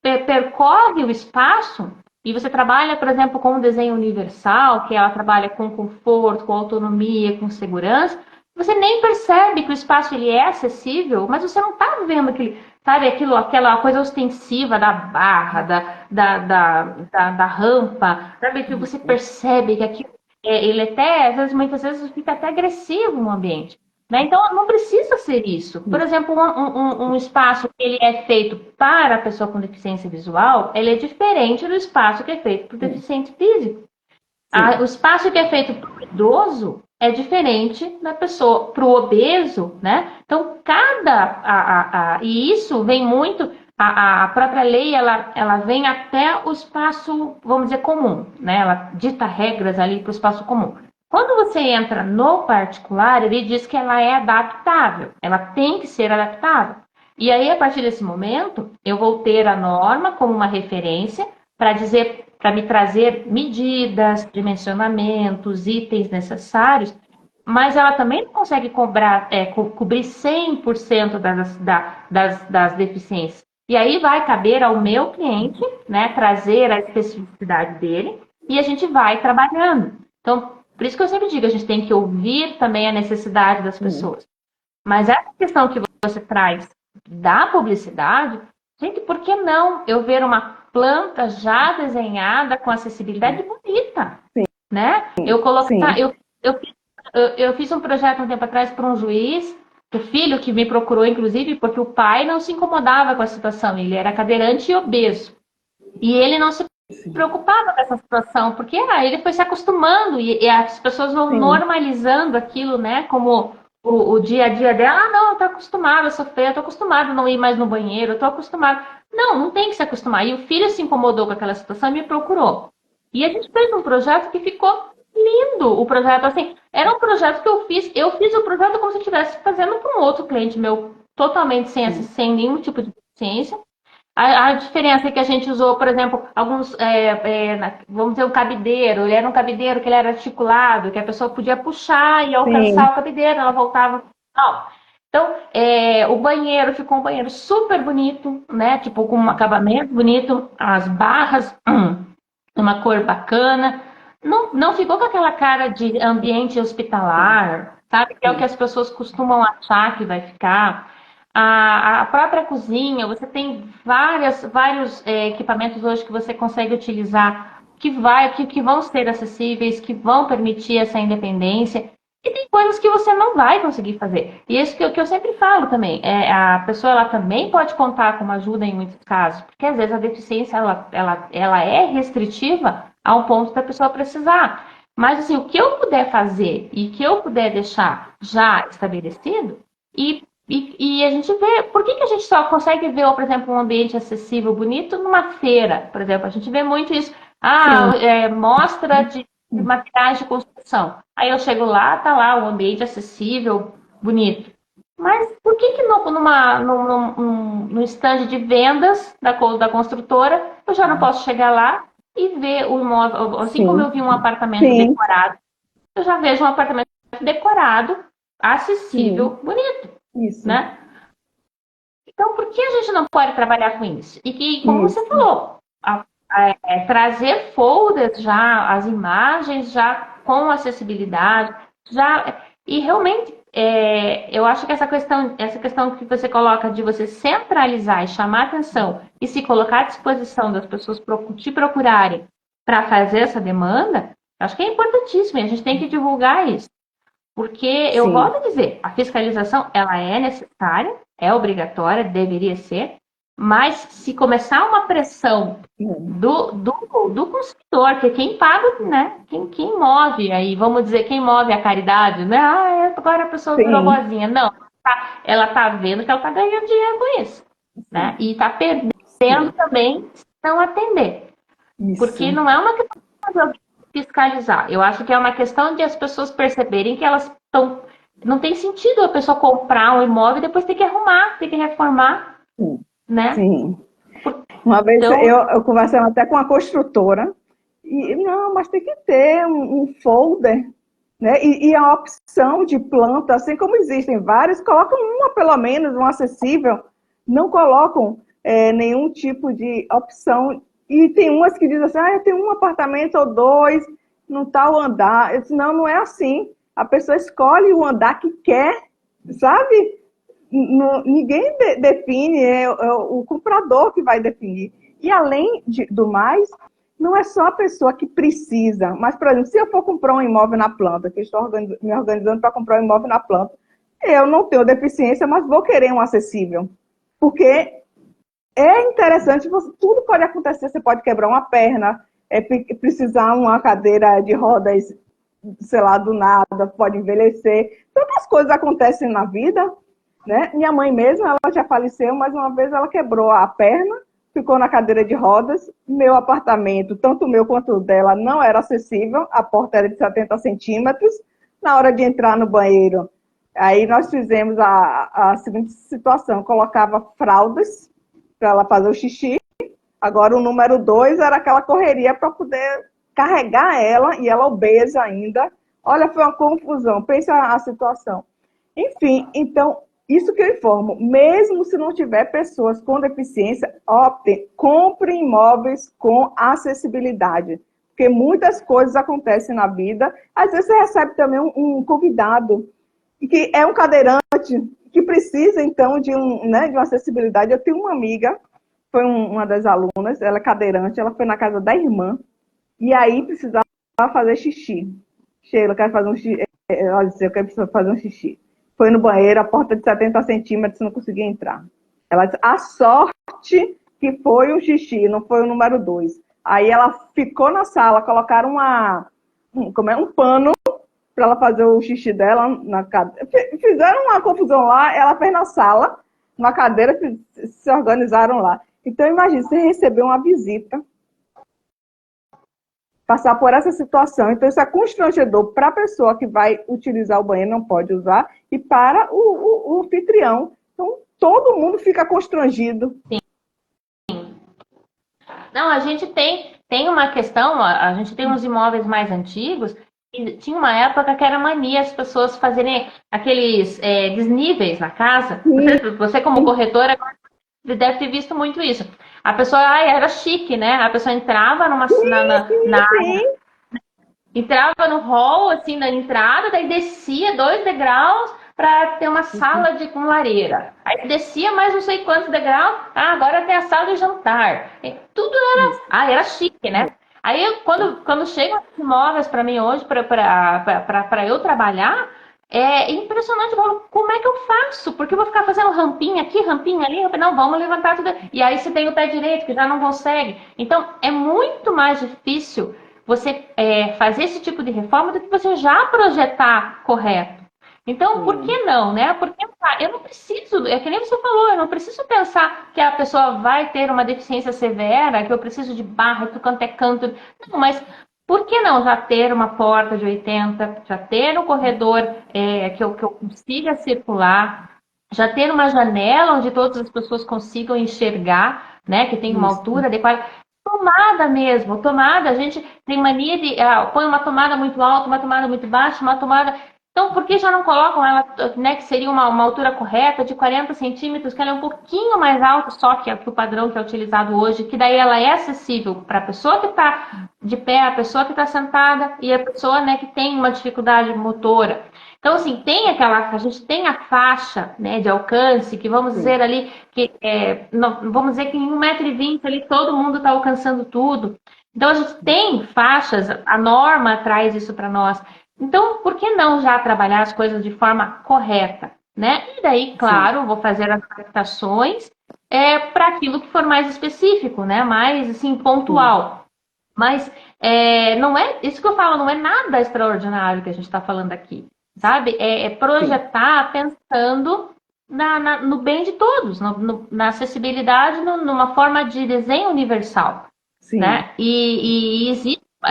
percorre o espaço e você trabalha, por exemplo, com um desenho universal, que ela trabalha com conforto, com autonomia, com segurança, você nem percebe que o espaço ele é acessível, mas você não está vendo aquela coisa ostensiva da barra, da rampa, sabe? Que você percebe que aquilo, ele até, muitas vezes, fica até agressivo no ambiente. Né? Então, não precisa ser isso. Por exemplo, um espaço que ele é feito para a pessoa com deficiência visual, ele é diferente do espaço que é feito para o deficiente físico. O espaço que é feito para o idoso é diferente da pessoa para o obeso, né? Então, e isso vem muito, a própria lei, ela vem até o espaço, vamos dizer, comum, né? Ela dita regras ali para o espaço comum. Quando você entra no particular, ele diz que ela é adaptável, ela tem que ser adaptável. E aí, a partir desse momento, eu vou ter a norma como uma referência para me trazer medidas, dimensionamentos, itens necessários, mas ela também não consegue cobrir 100% das deficiências. E aí vai caber ao meu cliente, né, trazer a especificidade dele e a gente vai trabalhando. Então, por isso que eu sempre digo, a gente tem que ouvir também a necessidade das pessoas. Mas essa questão que você traz da publicidade, gente, por que não eu ver uma planta já desenhada com acessibilidade bonita, né? Eu fiz um projeto um tempo atrás para um juiz, o filho que me procurou, inclusive, porque o pai não se incomodava com a situação, ele era cadeirante e obeso. E ele não se preocupava com essa situação, porque ele foi se acostumando e as pessoas vão normalizando aquilo, né? Como o dia a dia dela. Ah, não, eu tô acostumada a sofrer, eu tô acostumada a não ir mais no banheiro, eu tô acostumada. Não tem que se acostumar. E o filho se incomodou com aquela situação e me procurou. E a gente fez um projeto que ficou lindo. O projeto, assim, era um projeto que eu fiz o projeto como se eu estivesse fazendo para um outro cliente meu, totalmente sem nenhum tipo de deficiência. A diferença é que a gente usou, por exemplo, alguns, vamos dizer, um cabideiro. Ele era um cabideiro que ele era articulado, que a pessoa podia puxar e alcançar Sim, o cabideiro, ela voltava. Não. Então, o banheiro ficou um banheiro super bonito, né? Tipo, com um acabamento bonito, as barras, uma cor bacana. Não ficou com aquela cara de ambiente hospitalar, sabe? Que é o que sim, as pessoas costumam achar que vai ficar. A própria cozinha, você tem vários equipamentos hoje que você consegue utilizar que vão ser acessíveis, que vão permitir essa independência. E tem coisas que você não vai conseguir fazer. E isso que eu sempre falo também. A pessoa ela também pode contar com uma ajuda em muitos casos, porque às vezes a deficiência ela é restritiva a um ponto da pessoa precisar. Mas assim, o que eu puder fazer e que eu puder deixar já estabelecido, e a gente vê, por que a gente só consegue ver, por exemplo, um ambiente acessível, bonito, numa feira, por exemplo? A gente vê muito isso. sim, Mostra de materiais de construção. Aí eu chego lá, tá lá o ambiente acessível, bonito. Mas por que num stand de vendas da construtora, eu já não posso chegar lá e ver o imóvel, assim como sim, eu vi um apartamento sim, decorado, eu já vejo um apartamento decorado, sim, acessível, bonito, isso, né? Então, por que a gente não pode trabalhar com isso? E que, como você isso, falou, trazer folders já, as imagens já com acessibilidade, já e realmente eu acho que essa questão que você coloca de você centralizar e chamar atenção e se colocar à disposição das pessoas te procurarem para fazer essa demanda, acho que é importantíssimo. E a gente tem que divulgar isso. Porque eu sim, volto a dizer, a fiscalização ela é necessária, é obrigatória, deveria ser, mas se começar uma pressão do consumidor, que é quem paga, né? Quem move aí, vamos dizer, quem move a caridade, né? Agora a pessoa virou sim, boazinha. Não, ela tá vendo que ela tá ganhando dinheiro com isso, né? sim, E tá perdendo sim, também se não atender. Porque isso. não é uma questão de fiscalizar. Eu acho que é uma questão de as pessoas perceberem que elas estão. Não tem sentido a pessoa comprar um imóvel e depois ter que arrumar, ter que reformar, Sim, né? sim. Uma vez Então, eu conversando até com a construtora, e não, mas tem que ter um folder, né? E a opção de planta, assim como existem várias, colocam uma pelo menos, um acessível, não colocam nenhum tipo de opção. E tem umas que dizem assim, eu tenho um apartamento ou dois no tal andar. Eu disse, não, não é assim. A pessoa escolhe o andar que quer, sabe? Ninguém define, é o comprador que vai definir. E além do mais, não é só a pessoa que precisa, mas, por exemplo, se eu for comprar um imóvel na planta, que eu estou me organizando para comprar um imóvel na planta, eu não tenho deficiência, mas vou querer um acessível. Porque é interessante, tudo pode acontecer, você pode quebrar uma perna, precisar uma cadeira de rodas, sei lá, do nada, pode envelhecer. Tantas coisas acontecem na vida, né? Minha mãe mesmo, ela já faleceu, mas uma vez ela quebrou a perna, ficou na cadeira de rodas. Meu apartamento, tanto o meu quanto o dela, não era acessível, a porta era de 70 centímetros. Na hora de entrar no banheiro, aí nós fizemos a seguinte situação: colocava fraldas para ela fazer o xixi. Agora, o número 2 era aquela correria para poder carregar ela, e ela obesa ainda. Olha, foi uma confusão. Pensa a situação. Enfim, então, isso que eu informo, mesmo se não tiver pessoas com deficiência, optem, comprem imóveis com acessibilidade, porque muitas coisas acontecem na vida. Às vezes você recebe também um convidado, que é um cadeirante, que precisa, então, de uma acessibilidade. Eu tenho uma amiga, foi uma das alunas, ela é cadeirante, ela foi na casa da irmã, e aí precisava fazer xixi. Sheila, eu quero fazer um xixi. Ela disse, eu quero fazer um xixi. Foi no banheiro, a porta de 70 centímetros, não conseguia entrar. Ela disse, a sorte que foi um xixi, não foi o número 2. Aí ela ficou na sala, colocaram um pano para ela fazer o xixi dela na cadeira. Fizeram uma confusão lá, ela fez na sala, numa cadeira, se organizaram lá. Então, imagine, você recebeu uma visita, passar por essa situação. Então, isso é constrangedor para a pessoa que vai utilizar o banheiro, não pode usar, e para o anfitrião. Então, todo mundo fica constrangido. sim, Não, a gente tem uma questão, a gente tem uns imóveis mais antigos, e tinha uma época que era mania as pessoas fazerem aqueles desníveis na casa. Sim, Você como corretora, deve ter visto muito isso. A pessoa, era chique, né? A pessoa entrava sim, sim. entrava no hall, assim, na entrada, daí descia 2 degraus para ter uma sala com lareira. Aí descia mais não sei quantos degraus, agora tem a sala de jantar. E tudo Isso. era chique, né? Aí, quando chegam os imóveis para mim hoje, para eu trabalhar, é impressionante. Eu falo, como é que eu faço? Porque eu vou ficar fazendo rampinha aqui, rampinha ali. Não, vamos levantar tudo. E aí você tem o pé direito, que já não consegue. Então, é muito mais difícil você fazer esse tipo de reforma do que você já projetar correto. Então, por que Sim. não, né? Porque eu não preciso, é que nem você falou, eu não preciso pensar que a pessoa vai ter uma deficiência severa, que eu preciso de barra, que quanto é canto. Não, mas por que não já ter uma porta de 80, já ter um corredor que eu consiga circular, já ter uma janela onde todas as pessoas consigam enxergar, né? Que tem uma Isso. altura adequada. Tomada mesmo, tomada, a gente tem mania de põe uma tomada muito alta, uma tomada muito baixa, uma tomada. Então, por que já não colocam ela, né, que seria uma altura correta de 40 centímetros, que ela é um pouquinho mais alta só que o padrão que é utilizado hoje, que daí ela é acessível para a pessoa que está de pé, a pessoa que está sentada e a pessoa, né, que tem uma dificuldade motora. Então, assim, a gente tem a faixa, né, de alcance, que vamos Sim. dizer ali, que não, vamos dizer que em 1,20 m ali todo mundo está alcançando tudo. Então, a gente tem faixas, a norma traz isso para nós. Então, por que não já trabalhar as coisas de forma correta, né? E daí, Sim. claro, vou fazer as adaptações para aquilo que for mais específico, né? Mais, assim, Sim. pontual. Mas não é isso que eu falo, não é nada extraordinário que a gente está falando aqui, sabe? É Sim. projetar pensando no bem de todos, na acessibilidade, numa forma de desenho universal, Sim. né?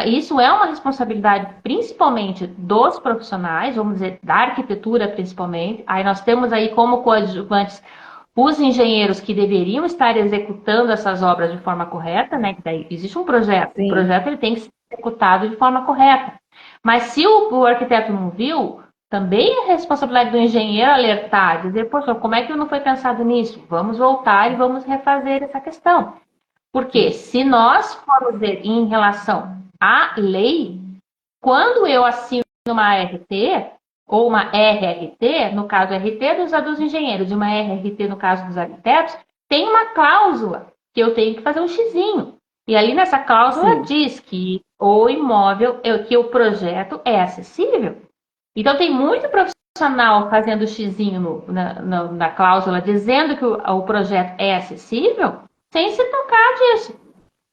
Isso é uma responsabilidade principalmente dos profissionais, vamos dizer, da arquitetura principalmente. Aí nós temos aí como coadjuvantes os engenheiros que deveriam estar executando essas obras de forma correta, né? Que daí existe um projeto. O Sim. projeto ele tem que ser executado de forma correta. Mas se o arquiteto não viu, também é responsabilidade do engenheiro alertar, dizer, poxa, como é que não foi pensado nisso? Vamos voltar e vamos refazer essa questão. Porque Sim. se nós formos ver em relação à lei, quando eu assino uma RT ou uma RRT, no caso RT dos engenheiros e uma RRT no caso dos arquitetos, tem uma cláusula que eu tenho que fazer um xizinho. E ali nessa cláusula Sim. diz que o imóvel, que o projeto é acessível. Então tem muito profissional fazendo xizinho na cláusula, dizendo que o projeto é acessível, sem se tocar disso.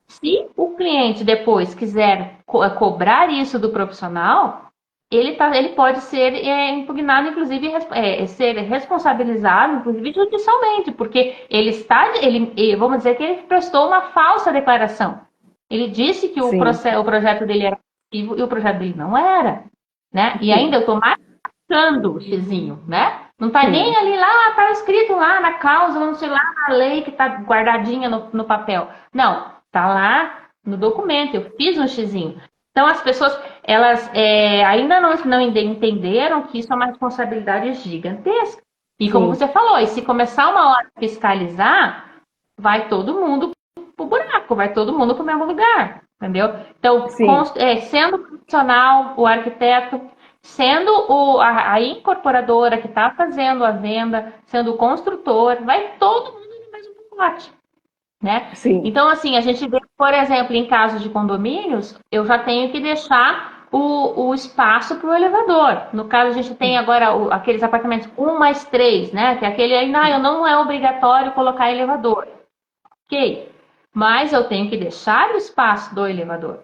Se o cliente depois quiser cobrar isso do profissional, ele pode ser impugnado, inclusive ser responsabilizado, inclusive judicialmente, porque vamos dizer que ele prestou uma falsa declaração. Ele disse que Sim. o projeto dele era possível e o projeto dele não era, né? E ainda Sim. eu estou marcando o xizinho, né? Não está nem Sim. ali lá, está escrito lá na cláusula, não sei lá, na lei que está guardadinha no papel. Não, está lá no documento, eu fiz um xizinho. Então as pessoas, elas ainda não entenderam que isso é uma responsabilidade gigantesca. E como Sim. você falou, e se começar uma hora a fiscalizar, vai todo mundo pro buraco, vai todo mundo pro mesmo lugar, entendeu? Então, Sim. sendo profissional, o arquiteto, sendo a incorporadora que está fazendo a venda, sendo o construtor, vai todo mundo no mesmo pacote, né? Sim. Então, assim, a gente vê, por exemplo, em casos de condomínios, eu já tenho que deixar o espaço para o elevador. No caso, a gente tem agora aqueles apartamentos 1+3, né? Que é aquele ainda, não é obrigatório colocar elevador. Ok, mas eu tenho que deixar o espaço do elevador.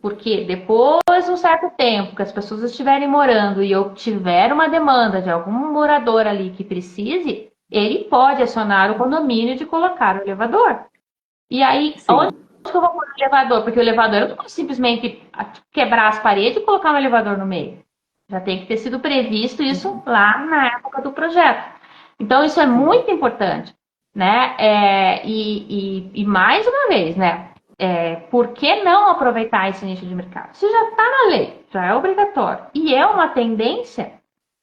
Porque depois de um certo tempo que as pessoas estiverem morando e eu tiver uma demanda de algum morador ali que precise, ele pode acionar o condomínio de colocar o elevador. E aí, onde Sim. que eu vou pôr o elevador? Porque o elevador eu não posso simplesmente quebrar as paredes e colocar um elevador no meio. Já tem que ter sido previsto isso lá na época do projeto. Então, isso é Sim. muito importante, né? E mais uma vez, né? por que não aproveitar esse nicho de mercado? Se já está na lei, já é obrigatório e é uma tendência,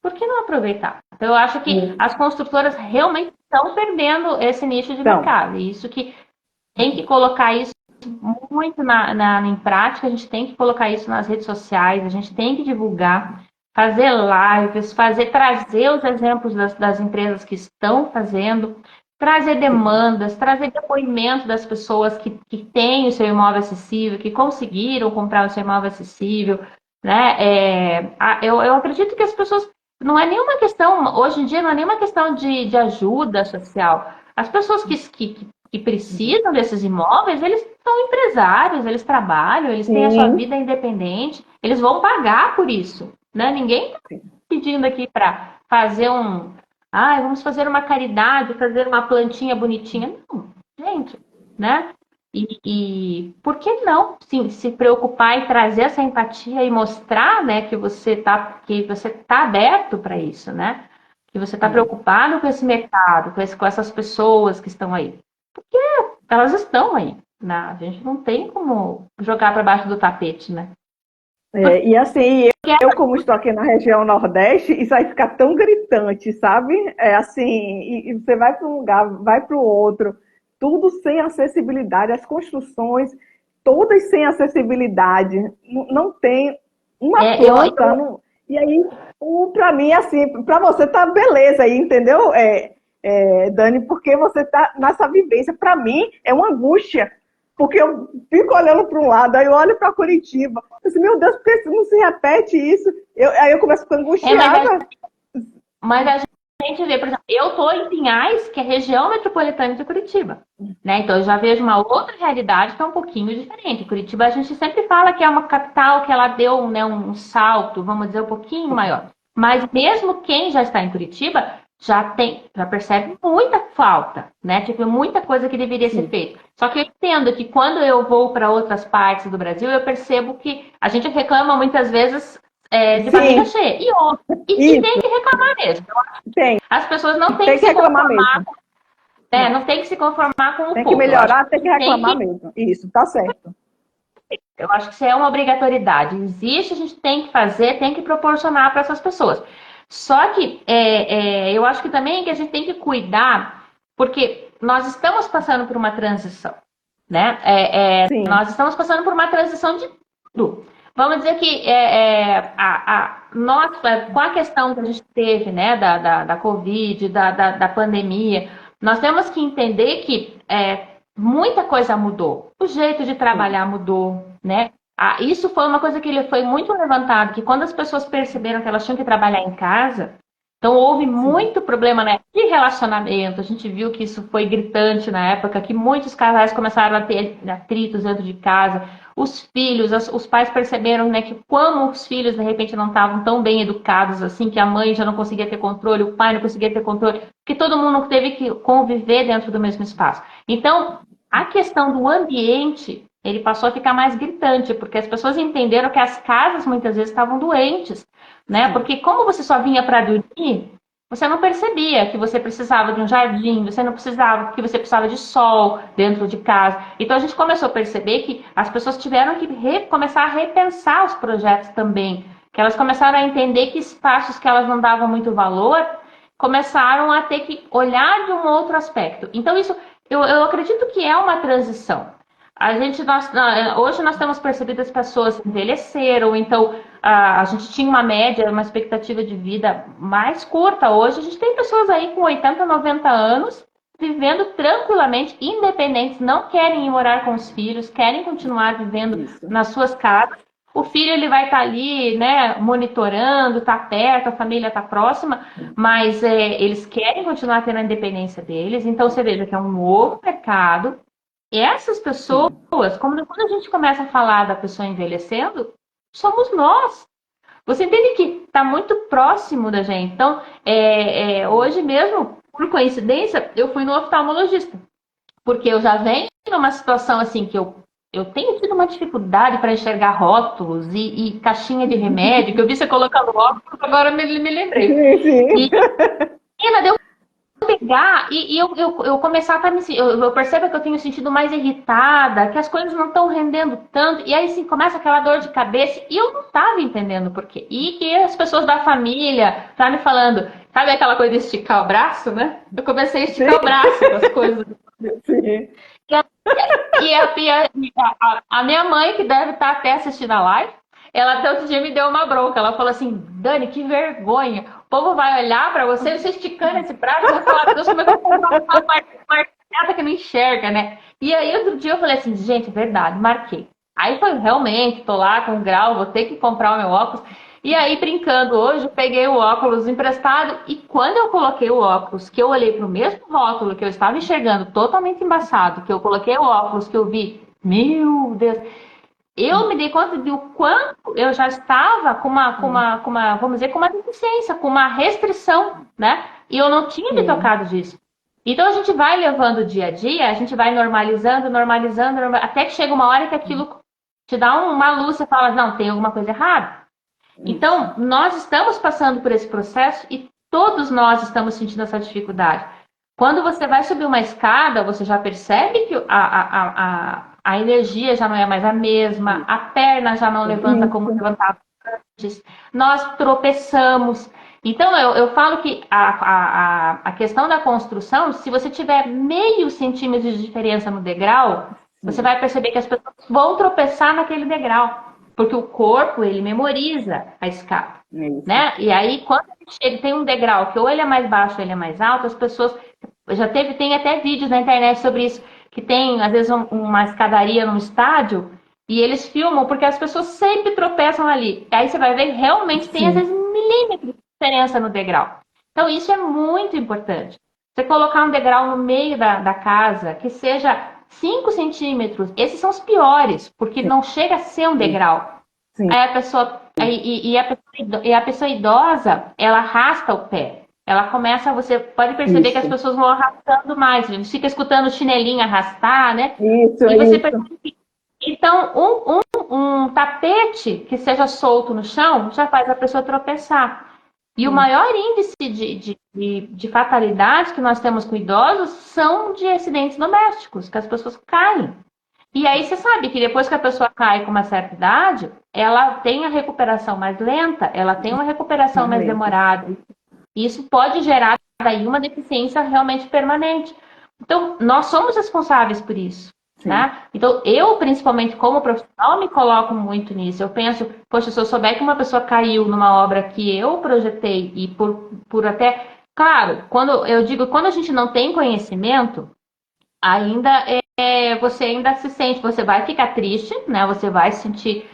por que não aproveitar? Então, eu acho que as construtoras realmente estão perdendo esse nicho de mercado. E isso que tem que colocar isso muito em prática, a gente tem que colocar isso nas redes sociais, a gente tem que divulgar, fazer lives, trazer os exemplos das empresas que estão fazendo, trazer demandas, trazer depoimento das pessoas que têm o seu imóvel acessível, que conseguiram comprar o seu imóvel acessível, né? Eu acredito que as pessoas, não é nenhuma questão, hoje em dia não é nenhuma questão de ajuda social. As pessoas que precisam desses imóveis, eles são empresários, eles trabalham, eles têm a sua vida independente, eles vão pagar por isso, né? Ninguém está pedindo aqui para fazer vamos fazer uma caridade, fazer uma plantinha bonitinha. Não, gente, né? E por que não se preocupar em trazer essa empatia e mostrar, né, que você tá aberto para isso, né? Que você está preocupado com esse mercado, com essas pessoas que estão aí. Porque elas estão aí, né? A gente não tem como jogar para baixo do tapete, né? E assim, eu como estou aqui na região Nordeste, isso vai ficar tão gritante, sabe? Assim, e você vai para um lugar, vai para o outro, tudo sem acessibilidade, as construções, todas sem acessibilidade, não tem uma planta. E aí, para mim, assim, para você tá beleza aí, entendeu, Dani? Porque você tá nessa vivência. Para mim, é uma angústia. Porque eu fico olhando para um lado, aí eu olho para Curitiba. Eu disse, meu Deus, por que não se repete isso? Aí eu começo a ficar angustiada. Mas a gente vê, por exemplo, eu estou em Pinhais, que é região metropolitana de Curitiba. Né? Então eu já vejo uma outra realidade que é um pouquinho diferente. Curitiba, a gente sempre fala que é uma capital que ela deu, né, um salto, vamos dizer, um pouquinho maior. Mas mesmo quem já está em Curitiba já percebe muita falta, né? Tipo, muita coisa que deveria ser feita. Só que eu entendo que quando eu vou para outras partes do Brasil, eu percebo que a gente reclama muitas vezes de barriga cheia. E tem que reclamar mesmo. Tem. As pessoas não têm que se conformar mesmo. Não tem que se conformar com o tem povo. Tem que melhorar, tem que reclamar mesmo. Isso, tá certo. Eu acho que isso é uma obrigatoriedade. Existe, a gente tem que fazer, tem que proporcionar para essas pessoas. Só que eu acho que também que a gente tem que cuidar, porque nós estamos passando por uma transição, né? Nós estamos passando por uma transição de tudo. Vamos dizer que nós, com a questão que a gente teve, né, da Covid, da pandemia, nós temos que entender que muita coisa mudou. O jeito de trabalhar mudou, né? Isso foi uma coisa que foi muito levantado, que quando as pessoas perceberam que elas tinham que trabalhar em casa, então houve muito problema, né, de relacionamento. A gente viu que isso foi gritante na época, que muitos casais começaram a ter atritos dentro de casa. Os filhos, os pais perceberam, né, que como os filhos de repente não estavam tão bem educados assim, que a mãe já não conseguia ter controle, o pai não conseguia ter controle, que todo mundo teve que conviver dentro do mesmo espaço. Então, a questão do ambiente, ele passou a ficar mais gritante, porque as pessoas entenderam que as casas muitas vezes estavam doentes, né? Porque como você só vinha para dormir, você não percebia que você precisava de um jardim, você não precisava, que você precisava de sol dentro de casa. Então a gente começou a perceber que as pessoas tiveram que começar a repensar os projetos também, que elas começaram a entender que espaços que elas não davam muito valor, começaram a ter que olhar de um outro aspecto. Então isso, eu acredito que é uma transição. Hoje nós temos percebido as pessoas envelheceram, então a gente tinha uma média, uma expectativa de vida mais curta. Hoje a gente tem pessoas aí com 80, 90 anos vivendo tranquilamente, independentes, não querem ir morar com os filhos, querem continuar vivendo nas suas casas. O filho ele vai estar ali, né, monitorando, está perto, a família está próxima, mas eles querem continuar tendo a independência deles. Então você veja que é um novo mercado. E essas pessoas, quando a gente começa a falar da pessoa envelhecendo, somos nós. Você entende que está muito próximo da gente. Então, hoje mesmo, por coincidência, eu fui no oftalmologista. Porque eu já venho numa situação assim que eu tenho tido uma dificuldade para enxergar rótulos e caixinha de remédio, que eu vi você colocando óculos, agora me lembrei. Sim. E ainda deu chegar e eu começar a me eu percebo que eu tenho sentido mais irritada, que as coisas não estão rendendo tanto, e aí sim começa aquela dor de cabeça, e eu não estava entendendo por quê. E que as pessoas da família tá me falando, sabe aquela coisa de esticar o braço, né? Eu comecei a esticar Sim, o braço das coisas. sim. E a minha mãe, que deve estar até assistindo a live, ela até outro dia me deu uma bronca. Ela falou assim: Dani, que vergonha. O povo vai olhar para você, você esticando esse braço, vai falar: Deus, como é que eu vou comprar uma marcada que não enxerga, né? E aí, outro dia eu falei assim: gente, verdade, marquei. Aí foi realmente, tô lá com o grau, vou ter que comprar o meu óculos. E aí, brincando hoje, eu peguei o óculos emprestado e quando eu coloquei o óculos, que eu olhei para o mesmo rótulo que eu estava enxergando totalmente embaçado, que eu coloquei o óculos, que eu vi, meu Deus, eu me dei conta de o quanto eu já estava vamos dizer, com uma deficiência, com uma restrição, né? E eu não tinha me Sim. tocado disso. Então a gente vai levando o dia a dia, a gente vai normalizando, até que chega uma hora que aquilo te dá uma luz, você fala, não, tem alguma coisa errada. Isso. Então, nós estamos passando por esse processo e todos nós estamos sentindo essa dificuldade. Quando você vai subir uma escada, você já percebe que a energia já não é mais a mesma, a perna já não levanta como Isso. levantava antes, nós tropeçamos. Então, eu falo que a questão da construção, se você tiver meio centímetro de diferença no degrau, você Sim. vai perceber que as pessoas vão tropeçar naquele degrau. Porque o corpo, ele memoriza a escada, Isso. né? E aí, quando ele tem um degrau que ou ele é mais baixo ou ele é mais alto, as pessoas... tem até vídeos na internet sobre isso, que tem, às vezes, uma escadaria num estádio, e eles filmam porque as pessoas sempre tropeçam ali. E aí você vai ver, realmente tem, às Sim. vezes, milímetros de diferença no degrau. Então, isso é muito importante. Você colocar um degrau no meio da casa, que seja 5 centímetros, esses são os piores, porque não chega a ser um Sim. degrau. Sim. Aí a pessoa, a pessoa idosa, ela arrasta o pé. Ela começa, você pode perceber que as Isso. pessoas vão arrastando mais, a gente fica escutando o chinelinho arrastar, né? Isso, E você isso. percebe que, então, um tapete que seja solto no chão já faz a pessoa tropeçar. E o Sim. maior índice de fatalidade que nós temos com idosos são de acidentes domésticos, que as pessoas caem. E aí você sabe que depois que a pessoa cai com uma certa idade, ela tem a recuperação mais lenta, ela tem uma recuperação Mais mais lenta. demorada. E isso pode gerar daí uma deficiência realmente permanente. Então, nós somos responsáveis por isso. Sim. Né? Então, eu, principalmente como profissional, me coloco muito nisso. Eu penso, poxa, se eu souber que uma pessoa caiu numa obra que eu projetei e por até. Claro, quando eu digo, quando a gente não tem conhecimento, ainda você ainda se sente, você vai ficar triste, né? Você vai se sentir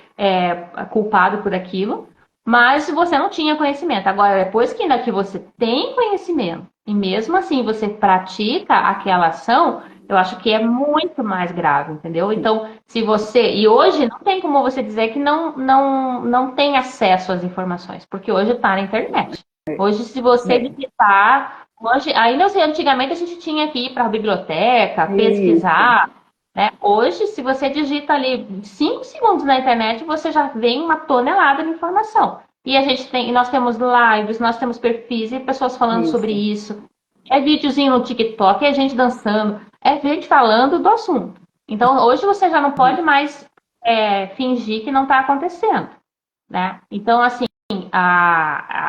culpado por aquilo, mas se você não tinha conhecimento. Agora, depois que ainda que você tem conhecimento e mesmo assim você pratica aquela ação, eu acho que é muito mais grave, entendeu? Sim. Então, se você e hoje não tem como você dizer que não tem acesso às informações, porque hoje está na internet. Hoje, se você É. digitar, hoje, ainda assim, antigamente a gente tinha que ir para a biblioteca, Isso. pesquisar, né? Hoje, se você digita ali 5 segundos na internet, você já vem uma tonelada de informação. E nós temos lives, nós temos perfis e pessoas falando sobre Isso. isso. É videozinho no TikTok, é gente dançando, é gente falando do assunto. Então, hoje você já não pode mais fingir que não está acontecendo, né? Então, assim,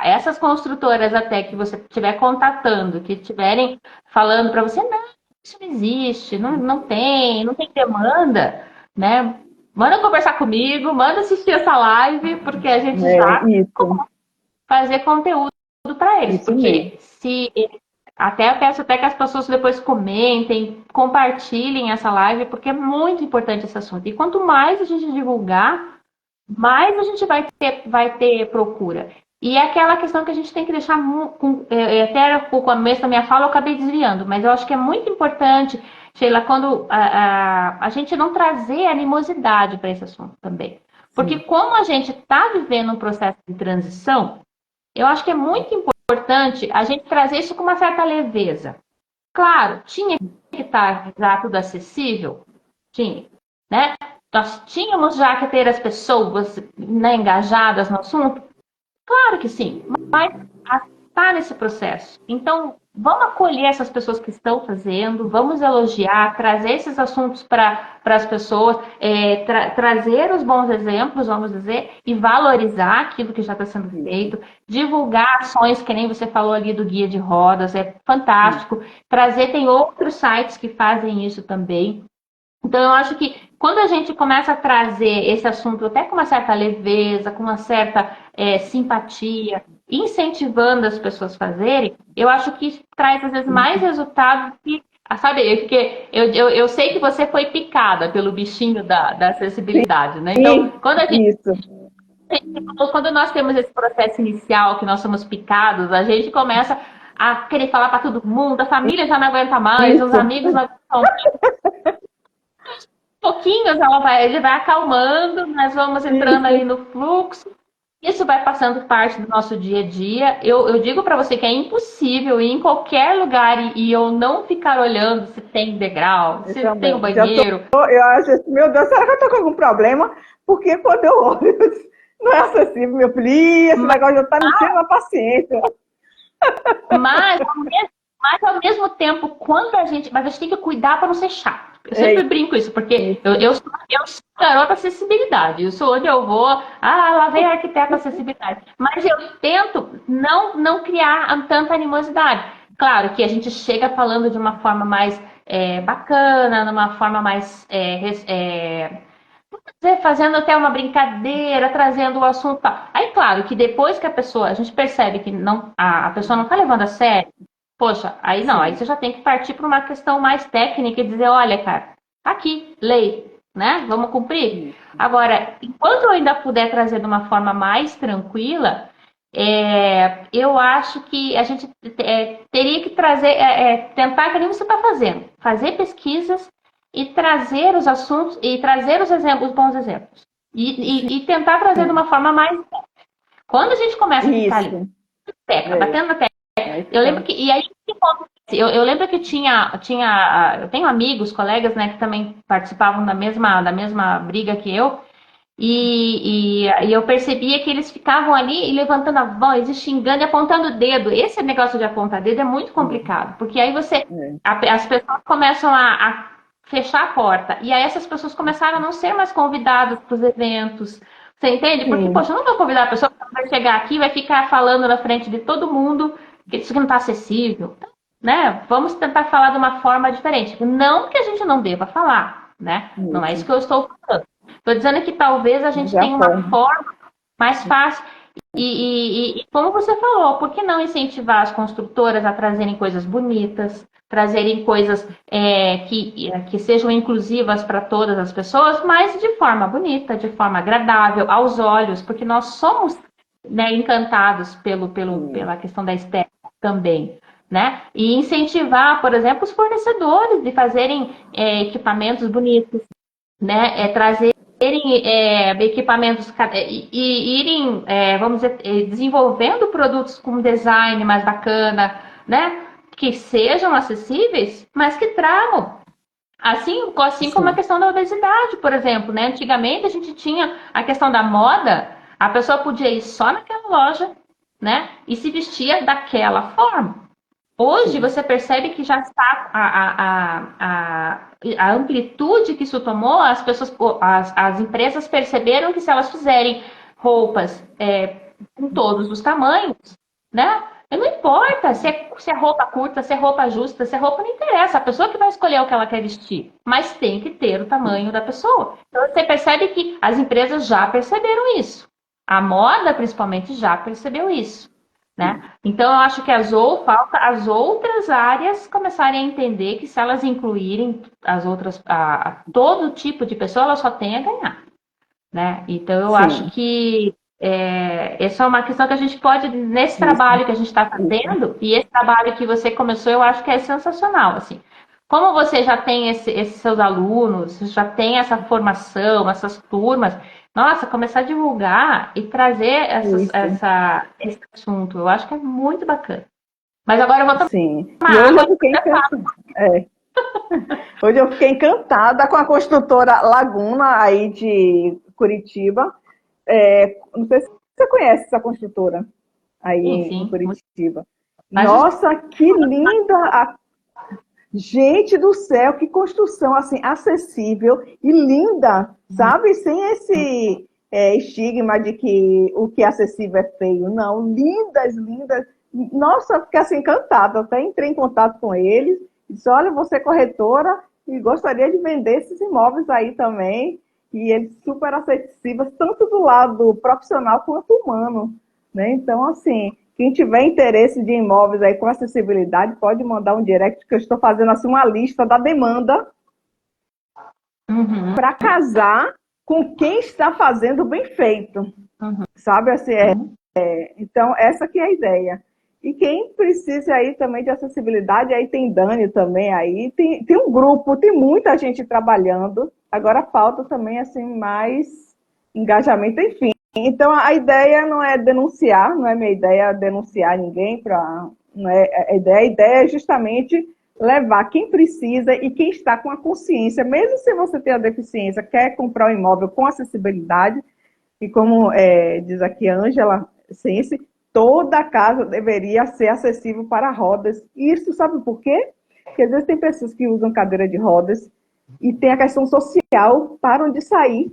essas construtoras até que você estiver contatando, que estiverem falando para você, não, isso não existe, não tem demanda, né? Manda conversar comigo, manda assistir essa live, porque a gente É, já isso. fazer conteúdo para eles, Isso mesmo. porque se até eu peço até que as pessoas depois comentem, compartilhem essa live, porque é muito importante esse assunto. E quanto mais a gente divulgar, mais a gente vai ter procura. E é aquela questão que a gente tem que deixar, até o começo da minha fala eu acabei desviando, mas eu acho que é muito importante, Sheila, quando a gente não trazer animosidade para esse assunto também. Porque Sim. como a gente está vivendo um processo de transição, eu acho que é muito importante a gente trazer isso com uma certa leveza. Claro, tinha que estar já tudo acessível, tinha, né? Nós tínhamos já que ter as pessoas, né, engajadas no assunto? Claro que sim. está nesse processo. Então, vamos acolher essas pessoas que estão fazendo, vamos elogiar, trazer esses assuntos para as pessoas, trazer os bons exemplos, vamos dizer, e valorizar aquilo que já está sendo feito, divulgar ações, que nem você falou ali do Guia de Rodas, é fantástico. Trazer, tem outros sites que fazem isso também. Então, eu acho que quando a gente começa a trazer esse assunto até com uma certa leveza, com uma certa simpatia, incentivando as pessoas a fazerem, eu acho que isso traz, às vezes, mais resultado que, sabe, porque eu sei que você foi picada pelo bichinho da acessibilidade, né? Então, Isso. quando nós temos esse processo inicial, que nós somos picados, a gente começa a querer falar para todo mundo, a família já não aguenta mais, os Isso. amigos não aguentam mais. Pouquinhos ele vai acalmando, nós vamos entrando ali no fluxo, isso vai passando parte do nosso dia a dia. Eu digo para você que é impossível ir em qualquer lugar e eu não ficar olhando se tem degrau, se tem um banheiro. Eu acho assim, meu Deus, será que eu tô com algum problema? Porque quando eu olho, não é acessível, meu filho, esse negócio já tá me tirando a paciência. Mas ao mesmo tempo, mas a gente tem que cuidar para não ser chato. Eu sempre brinco isso, porque eu sou garota acessibilidade. Eu sou onde eu vou, lá vem a arquiteta acessibilidade. Mas eu tento não criar tanta animosidade. Claro que a gente chega falando de uma forma mais bacana, numa forma mais fazendo até uma brincadeira, trazendo o assunto. Aí, claro, que depois que a gente percebe que a pessoa não está levando a sério, poxa, aí não, aí você já tem que partir para uma questão mais técnica e dizer, olha, cara, tá aqui, lei, né? Vamos cumprir. Agora, enquanto eu ainda puder trazer de uma forma mais tranquila, eu acho que a gente teria que trazer, tentar, que nem você está fazendo, fazer pesquisas e trazer os assuntos e trazer os exemplos, os bons exemplos. E tentar trazer de uma forma mais. Quando a gente começa a ficar ali, batendo na tecla, eu lembro que. E aí, eu lembro que eu tenho amigos, colegas, né, que também participavam da mesma briga que eu. E eu percebia que eles ficavam ali levantando a voz, e xingando e apontando o dedo. Esse negócio de apontar dedo é muito complicado, porque aí as pessoas começam a fechar a porta. E aí essas pessoas começaram a não ser mais convidadas para os eventos. Você entende? Porque, poxa, eu não vou convidar a pessoa que vai chegar aqui e vai ficar falando na frente de todo mundo que isso aqui não está acessível. Né? Vamos tentar falar de uma forma diferente. Não que a gente não deva falar, né? Não é isso que eu estou falando. Estou dizendo que talvez a gente tenha uma forma mais fácil. E como você falou, por que não incentivar as construtoras a trazerem coisas bonitas, trazerem coisas que sejam inclusivas para todas as pessoas, mas de forma bonita, de forma agradável aos olhos, porque nós somos, né, encantados pela questão da estética também. Né? E incentivar, por exemplo, os fornecedores de fazerem equipamentos bonitos, né? Trazerem equipamentos e irem, vamos dizer, desenvolvendo produtos com design mais bacana, né? Que sejam acessíveis, mas que tragam. Assim como a questão da obesidade, por exemplo, né? Antigamente a gente tinha a questão da moda, a pessoa podia ir só naquela loja, né? E se vestia daquela forma. Hoje você percebe que já está a amplitude que isso tomou, as empresas perceberam que se elas fizerem roupas com todos os tamanhos, né? Não importa se é roupa curta, se é roupa justa, se é roupa, não interessa. A pessoa que vai escolher o que ela quer vestir, mas tem que ter o tamanho da pessoa. Então você percebe que as empresas já perceberam isso. A moda, principalmente, já percebeu isso. Né? Então, eu acho que falta as outras áreas começarem a entender que se elas incluírem as outras, todo tipo de pessoa, ela só tem a ganhar. Né? Então, eu acho que essa é uma questão que a gente pode, nesse trabalho que a gente está fazendo, e esse trabalho que você começou, eu acho que é sensacional. Assim. Como você já tem esses seus alunos, já tem essa formação, essas turmas, nossa, começar a divulgar e trazer esse assunto, eu acho que é muito bacana. Mas agora eu vou tomar água. Hoje eu fiquei encantada com a construtora Laguna, aí de Curitiba. Não sei se você conhece essa construtora. aí Sim, em sim. Curitiba. Mas os- Nossa, que linda! Gente do céu, que construção assim acessível e linda, sabe? Sem esse estigma de que o que é acessível é feio. Não, lindas, lindas. Nossa, eu fiquei assim encantada. Até entrei em contato com eles. Disse, olha, você é corretora e gostaria de vender esses imóveis aí também. E eles super acessíveis, tanto do lado profissional quanto humano, né? Então, assim, quem tiver interesse de imóveis aí com acessibilidade, pode mandar um direct, que eu estou fazendo assim uma lista da demanda Uhum, para casar com quem está fazendo bem feito, uhum, sabe? Assim, uhum. então, essa que é a ideia. E quem precisa aí também de acessibilidade, aí tem Dani também aí, tem um grupo, tem muita gente trabalhando, agora falta também, assim, mais engajamento, enfim. Então, a ideia não é denunciar, não é minha ideia denunciar ninguém, não é, a ideia é justamente levar quem precisa e quem está com a consciência, mesmo se você tem a deficiência, quer comprar um imóvel com acessibilidade, e como diz aqui a Ângela Sense, toda casa deveria ser acessível para rodas. E isso sabe por quê? Porque às vezes tem pessoas que usam cadeira de rodas e tem a questão social, param de sair,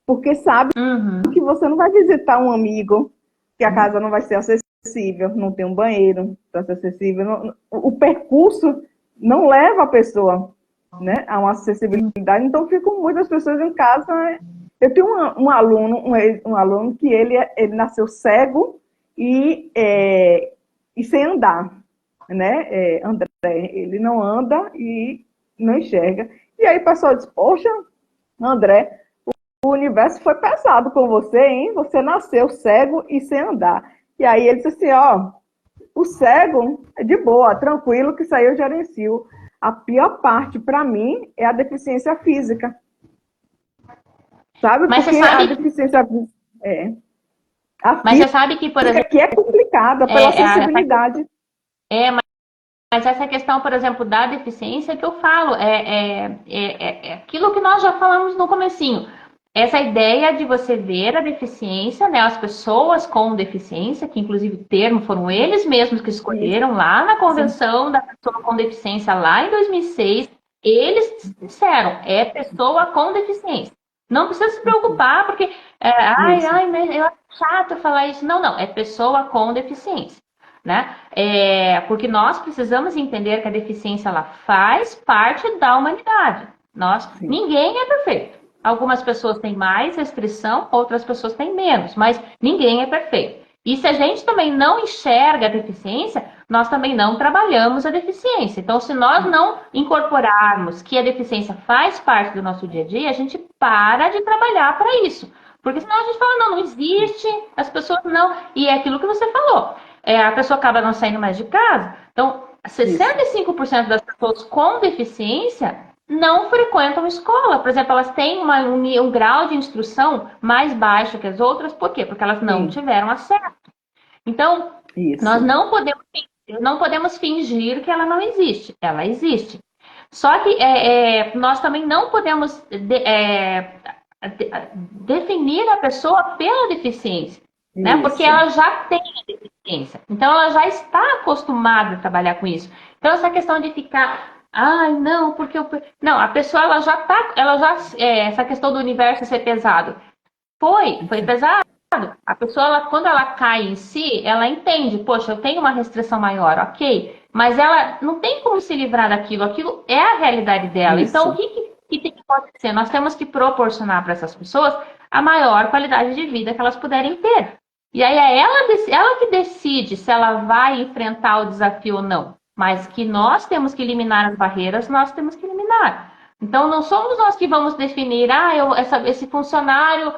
porque sabe que Uhum. você não vai visitar um amigo, que a casa não vai ser acessível, não tem um banheiro para ser acessível. O percurso não leva a pessoa, né, a uma acessibilidade. Então, ficam muitas pessoas em casa. Eu tenho um aluno que ele nasceu cego e sem andar, né? André, ele não anda e não enxerga. E aí o pessoal diz, poxa, André, o universo foi pesado com você, hein? Você nasceu cego e sem andar. E aí ele disse assim, ó, o cego é de boa, tranquilo, que isso aí eu gerencio. A pior parte para mim é a deficiência física, sabe? Mas você Porque a sabe, deficiência é, a mas você sabe que, por física exemplo, que é complicada pela essa, acessibilidade. é, mas essa questão, por exemplo, da deficiência que eu falo, é aquilo que nós já falamos no comecinho. Essa ideia de você ver a deficiência, né, as pessoas com deficiência, que inclusive o termo foram eles mesmos que Isso, escolheram lá na sim, Convenção da Pessoa com Deficiência, lá em 2006, eles disseram, é pessoa com deficiência. Não precisa se preocupar, porque, isso, mas eu acho chato falar isso. Não, não, é pessoa com deficiência. Né? Porque nós precisamos entender que a deficiência ela faz parte da humanidade. sim. Ninguém é perfeito. Algumas pessoas têm mais restrição, outras pessoas têm menos, mas ninguém é perfeito. E se a gente também não enxerga a deficiência, nós também não trabalhamos a deficiência. Então, se nós não incorporarmos que a deficiência faz parte do nosso dia a dia, a gente para de trabalhar para isso. Porque senão a gente fala, não, não existe, as pessoas não. E é aquilo que você falou. A pessoa acaba não saindo mais de casa. Então, Isso. 65% das pessoas com deficiência não frequentam escola. Por exemplo, elas têm um grau de instrução mais baixo que as outras. Por quê? Porque elas não Sim, tiveram acesso. Então, nós isso. não podemos fingir que ela não existe. Ela existe. Só que nós também não podemos definir a pessoa pela deficiência, né? Porque Isso. ela já tem a deficiência. Então, ela já está acostumada a trabalhar com isso. Então, essa questão de ficar, ai, não, porque eu... Não, a pessoa, essa questão do universo ser pesado. Foi pesado. A pessoa, quando ela cai em si, ela entende, poxa, eu tenho uma restrição maior, ok, mas ela não tem como se livrar daquilo, aquilo é a realidade dela. Então, o Isso. que tem que acontecer? Nós temos que proporcionar para essas pessoas a maior qualidade de vida que elas puderem ter. E aí é ela que decide se ela vai enfrentar o desafio ou não. Mas que nós temos que eliminar as barreiras, nós temos que eliminar. Então, não somos nós que vamos definir, esse funcionário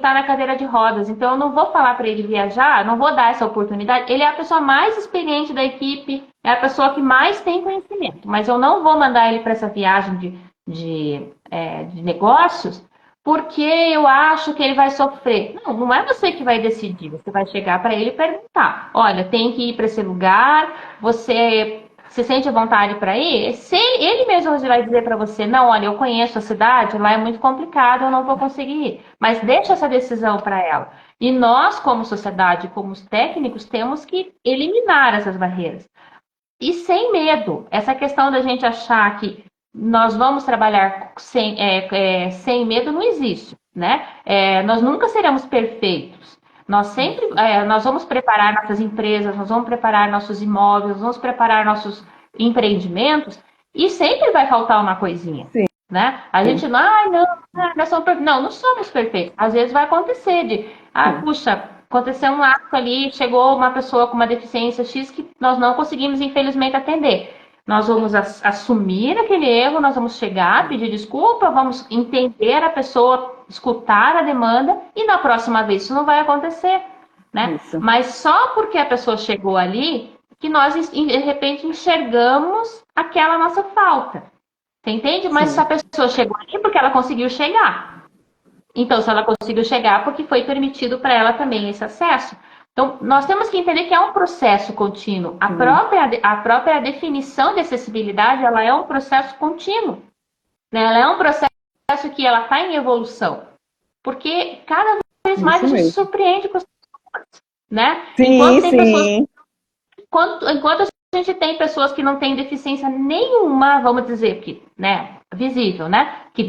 tá na cadeira de rodas, então eu não vou falar para ele viajar, não vou dar essa oportunidade. Ele é a pessoa mais experiente da equipe, é a pessoa que mais tem conhecimento, mas eu não vou mandar ele para essa viagem de negócios porque eu acho que ele vai sofrer. Não, não é você que vai decidir, você vai chegar para ele e perguntar: olha, tem que ir para esse lugar, você se sente à vontade para ir? Se ele mesmo vai dizer para você, não, olha, eu conheço a cidade, lá é muito complicado, eu não vou conseguir ir. Mas deixa essa decisão para ela. E nós, como sociedade, como os técnicos, temos que eliminar essas barreiras. E sem medo. Essa questão da gente achar que nós vamos trabalhar sem medo não existe, né? Nós nunca seremos perfeitos. Nós sempre nós vamos preparar nossas empresas, nós vamos preparar nossos imóveis, nós vamos preparar nossos empreendimentos e sempre vai faltar uma coisinha. Sim. Né? A gente não, nós somos perfeitos. Não, não somos perfeitos. Às vezes vai acontecer puxa, aconteceu um ato ali, chegou uma pessoa com uma deficiência X que nós não conseguimos, infelizmente, atender. Nós vamos assumir aquele erro, nós vamos chegar, pedir desculpa, vamos entender a pessoa, escutar a demanda e na próxima vez isso não vai acontecer. Né? Mas só porque a pessoa chegou ali que nós, de repente, enxergamos aquela nossa falta. Você entende? Mas essa pessoa chegou ali porque ela conseguiu chegar. Então, se ela conseguiu chegar, porque foi permitido para ela também esse acesso. Então, nós temos que entender que é um processo contínuo. A própria definição de acessibilidade, ela é um processo contínuo. Né? Ela é um processo que ela está em evolução. Porque cada vez mais a gente se surpreende com as pessoas. Né? Enquanto a gente tem pessoas que não têm deficiência nenhuma, vamos dizer, que, né, visível, né, que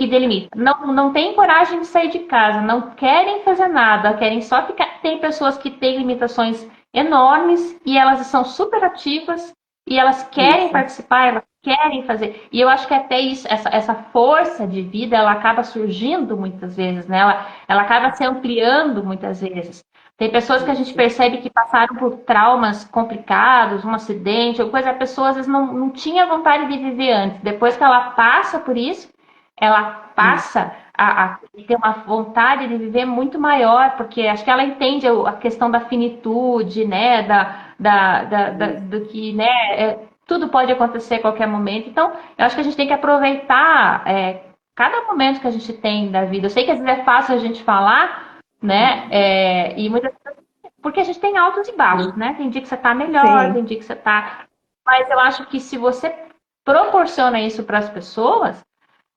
delimita, não tem coragem de sair de casa, não querem fazer nada, querem só ficar. Tem pessoas que têm limitações enormes e elas são super ativas e elas querem participar, elas querem fazer. E eu acho que até isso, essa força de vida, ela acaba surgindo muitas vezes, né? Ela acaba se ampliando muitas vezes. Tem pessoas que a gente percebe que passaram por traumas complicados, um acidente, ou coisa, a pessoa às vezes não tinha vontade de viver antes. Depois que ela passa por isso, ela passa a ter uma vontade de viver muito maior, porque acho que ela entende a questão da finitude, né, do que, né, tudo pode acontecer a qualquer momento. Então, eu acho que a gente tem que aproveitar cada momento que a gente tem da vida. Eu sei que às vezes é fácil a gente falar, né? E muitas vezes, porque a gente tem altos e baixos, né? Tem dia que você tá melhor, tem dia que você tá. Mas eu acho que se você proporciona isso para as pessoas,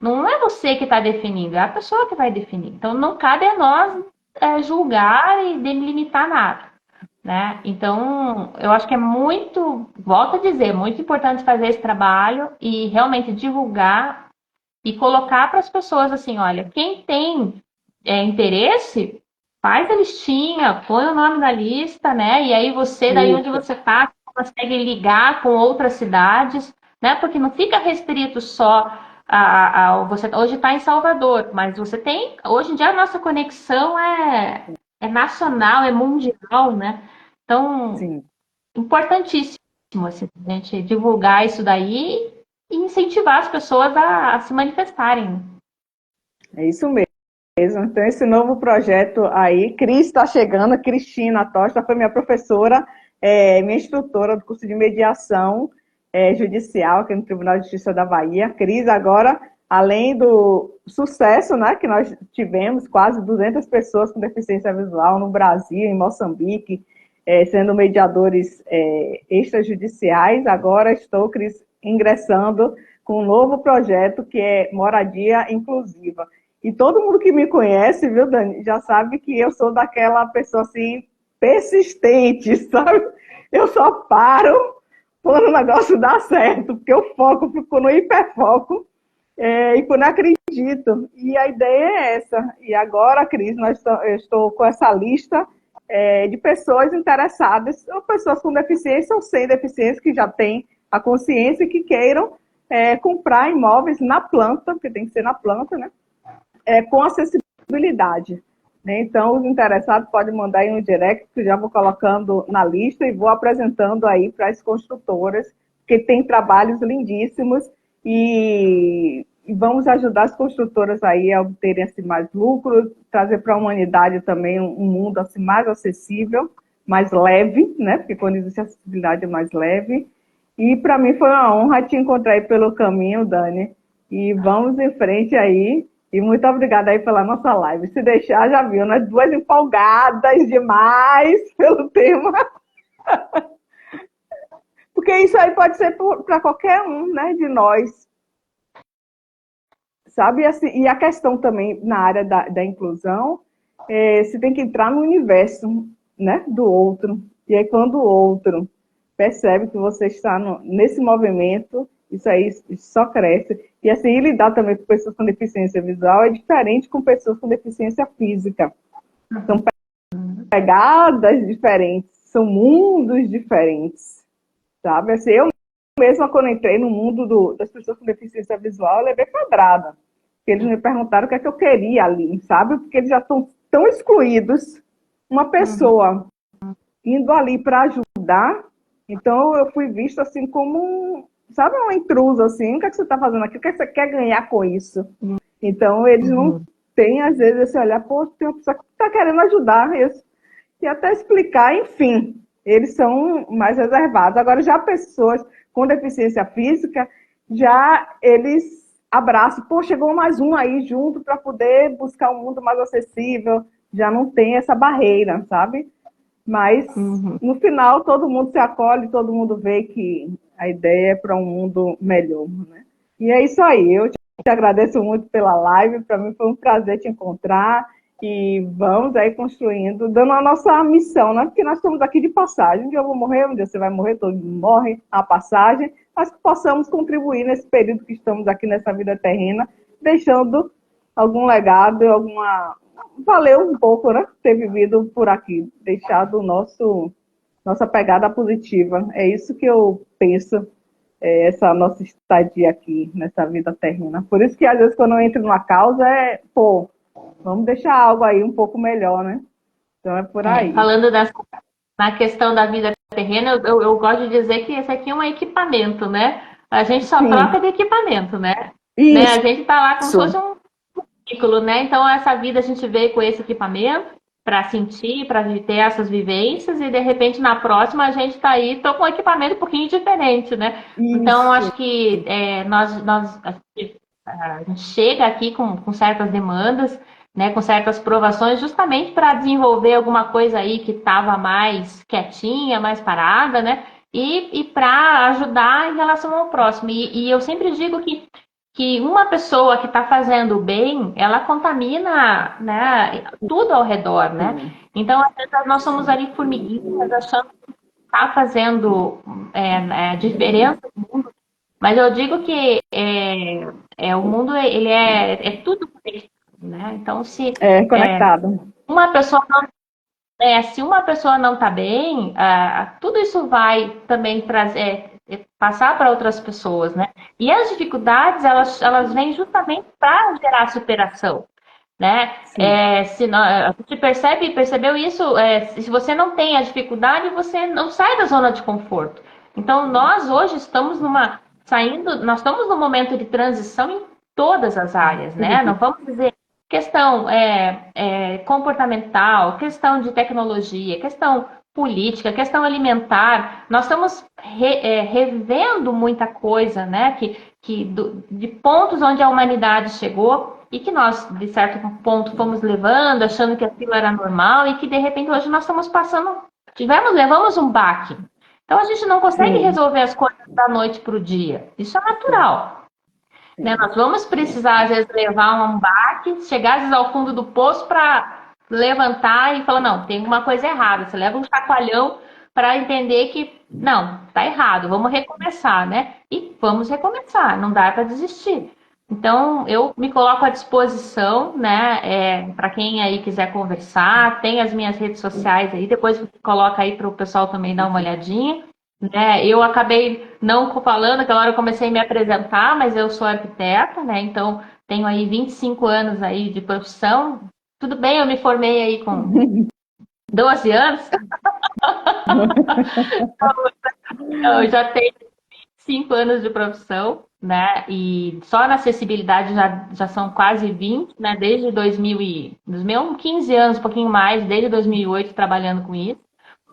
não é você que está definindo, é a pessoa que vai definir. Então não cabe a nós julgar e delimitar nada. Né? Então, eu acho que é muito, volto a dizer, muito importante fazer esse trabalho e realmente divulgar e colocar para as pessoas assim, olha, quem tem interesse, faz a listinha, põe o nome na lista, né? E aí você, daí onde você está, consegue ligar com outras cidades, né? Porque não fica restrito só você hoje está em Salvador, mas você tem, hoje em dia a nossa conexão é nacional, é mundial, né? Então, importantíssimo assim, a gente divulgar isso daí e incentivar as pessoas a se manifestarem. É isso mesmo. Então, esse novo projeto aí, Cris está chegando, Cristina Tosta foi minha professora, minha instrutora do curso de mediação judicial aqui no Tribunal de Justiça da Bahia. Cris, agora, além do sucesso, né, que nós tivemos, quase 200 pessoas com deficiência visual no Brasil, em Moçambique, sendo mediadores extrajudiciais, agora estou, Cris, ingressando com um novo projeto que é Moradia Inclusiva. E todo mundo que me conhece, viu, Dani, já sabe que eu sou daquela pessoa, assim, persistente, sabe? Eu só paro quando o negócio dá certo, porque eu fico no hiperfoco e quando acredito. E a ideia é essa. E agora, Cris, eu estou com essa lista de pessoas interessadas, ou pessoas com deficiência ou sem deficiência, que já têm a consciência e que queiram comprar imóveis na planta, porque tem que ser na planta, né? Com acessibilidade. Né? Então, os interessados podem mandar aí no direct, que eu já vou colocando na lista e vou apresentando aí para as construtoras, que tem trabalhos lindíssimos e vamos ajudar as construtoras aí a obterem assim, mais lucro, trazer para a humanidade também um mundo assim, mais acessível, mais leve, né? Porque quando existe acessibilidade é mais leve. E para mim foi uma honra te encontrar aí pelo caminho, Dani. E vamos em frente aí. E muito obrigada aí pela nossa live. Se deixar, já viu, nós duas empolgadas demais pelo tema. Porque isso aí pode ser para qualquer um, né, de nós. Sabe? E a questão também na área da inclusão você tem que entrar no universo, né, do outro. E aí, quando o outro percebe que você está nesse movimento, isso aí só cresce. E assim, lidar também com pessoas com deficiência visual é diferente com pessoas com deficiência física. São pegadas diferentes, são mundos diferentes, sabe? Assim, eu mesma, quando entrei no mundo das pessoas com deficiência visual, eu levei pedrada. Eles me perguntaram o que é que eu queria ali, sabe? Porque eles já estão tão excluídos. Uma pessoa indo ali para ajudar, então eu fui vista assim como, sabe, uma intrusa, assim, o que é que você está fazendo aqui? O que é que você quer ganhar com isso? Então eles não têm, às vezes, esse olhar, pô, tem uma pessoa que está querendo ajudar, e até explicar, enfim, eles são mais reservados. Agora, já pessoas com deficiência física, já eles abraçam, pô, chegou mais um aí junto para poder buscar um mundo mais acessível, já não tem essa barreira, sabe? Mas, no final, todo mundo se acolhe, todo mundo vê que a ideia é para um mundo melhor, né? E é isso aí, eu te agradeço muito pela live, para mim foi um prazer te encontrar, e vamos aí construindo, dando a nossa missão, né? Porque nós estamos aqui de passagem, um dia eu vou morrer, um dia você vai morrer, todo mundo morre, a passagem, mas que possamos contribuir nesse período que estamos aqui nessa vida terrena, deixando algum legado, valeu um pouco, né? Ter vivido por aqui, deixado nossa pegada positiva. É isso que eu penso, essa nossa estadia aqui nessa vida terrena. Por isso que às vezes quando eu entro numa causa pô, vamos deixar algo aí um pouco melhor, né? Então é por aí. Falando na questão da vida terrena, eu gosto de dizer que esse aqui é um equipamento, né? A gente só troca de equipamento, né? Isso. A gente está lá como se fosse um veículo, né? Então, essa vida a gente veio com esse equipamento para sentir, para ter essas vivências, e de repente na próxima a gente está aí, tô com um equipamento um pouquinho diferente, né? Isso. Então, acho que a gente chega aqui com certas demandas, né, com certas provações, justamente para desenvolver alguma coisa aí que estava mais quietinha, mais parada, né? E para ajudar em relação ao próximo. E eu sempre digo que uma pessoa que está fazendo bem, ela contamina, né, tudo ao redor, né? Então, às vezes, nós somos ali formiguinhas, achando que está fazendo diferença no mundo, mas eu digo que o mundo ele é tudo conectado, né? Então, conectado. Uma pessoa não, se uma pessoa não está bem, tudo isso vai também trazer, passar para outras pessoas, né? E as dificuldades, elas vêm justamente para gerar superação, né? A gente percebeu isso, se você não tem a dificuldade, você não sai da zona de conforto. Então, nós hoje nós estamos num momento de transição em todas as áreas, né? Não vamos dizer questão comportamental, questão de tecnologia, questão política, questão alimentar. Nós estamos revendo muita coisa, né? De pontos onde a humanidade chegou e que nós, de certo ponto, fomos levando, achando que aquilo era normal, e que, de repente, hoje nós estamos levamos um baque. Então, a gente não consegue resolver as coisas da noite para o dia. Isso é natural. Né? Nós vamos precisar, às vezes, levar um baque, chegar, às vezes, ao fundo do poço para levantar e falar, não, tem alguma coisa errada. Você leva um chacoalhão para entender que, não, está errado, vamos recomeçar, né? E vamos recomeçar, não dá para desistir. Então, eu me coloco à disposição, né, para quem aí quiser conversar, tem as minhas redes sociais aí, depois coloca aí para o pessoal também dar uma olhadinha. Né? Eu acabei não falando, aquela hora eu comecei a me apresentar, mas eu sou arquiteta, né? Então tenho aí 25 anos aí de profissão. Tudo bem, eu me formei aí com 12 anos. Então, eu já tenho 5 anos de profissão, né? E só na acessibilidade já são quase 20, né? Desde 2000 dos meus 15 anos, um pouquinho mais, desde 2008 trabalhando com isso.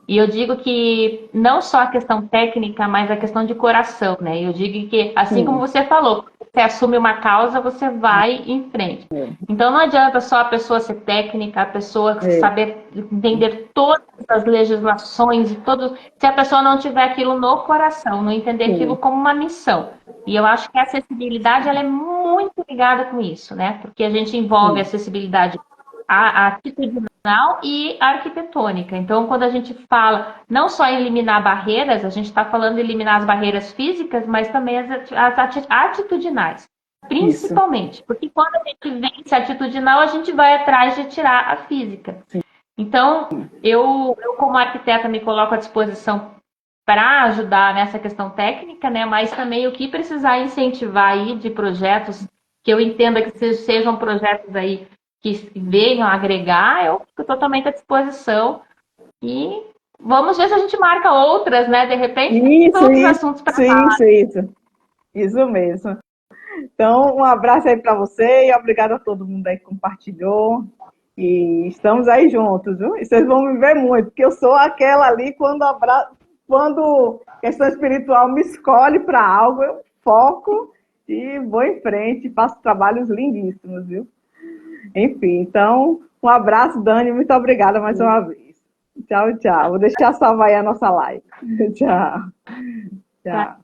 E eu digo que não só a questão técnica, mas a questão de coração, né? Eu digo que, assim como você falou, você assume uma causa, você vai em frente. Então não adianta só a pessoa ser técnica, a pessoa saber entender todas as legislações e todos. Se a pessoa não tiver aquilo no coração, não entender aquilo como uma missão. E eu acho que a acessibilidade ela é muito ligada com isso, né? Porque a gente envolve a acessibilidade a atitudinal e a arquitetônica. Então, quando a gente fala não só em eliminar barreiras, a gente está falando de eliminar as barreiras físicas, mas também as atitudinais. Isso. Principalmente, porque quando a gente vence a atitudinal, a gente vai atrás de tirar a física. Então, eu como arquiteta me coloco à disposição para ajudar nessa questão técnica, né? Mas também o que precisar incentivar aí de projetos que eu entenda que sejam projetos aí que venham agregar, eu fico totalmente à disposição. E vamos ver se a gente marca outras, né? De repente, tem outros assuntos para falar. Isso mesmo. Então, um abraço aí para você e obrigado a todo mundo aí que compartilhou. E estamos aí juntos, viu? E vocês vão me ver muito, porque eu sou aquela ali quando questão espiritual me escolhe para algo, eu foco e vou em frente, faço trabalhos lindíssimos, viu? Enfim, então, um abraço, Dani, muito obrigada mais uma vez. Tchau, tchau. Vou deixar salvar aí a nossa live. Tchau. Tchau.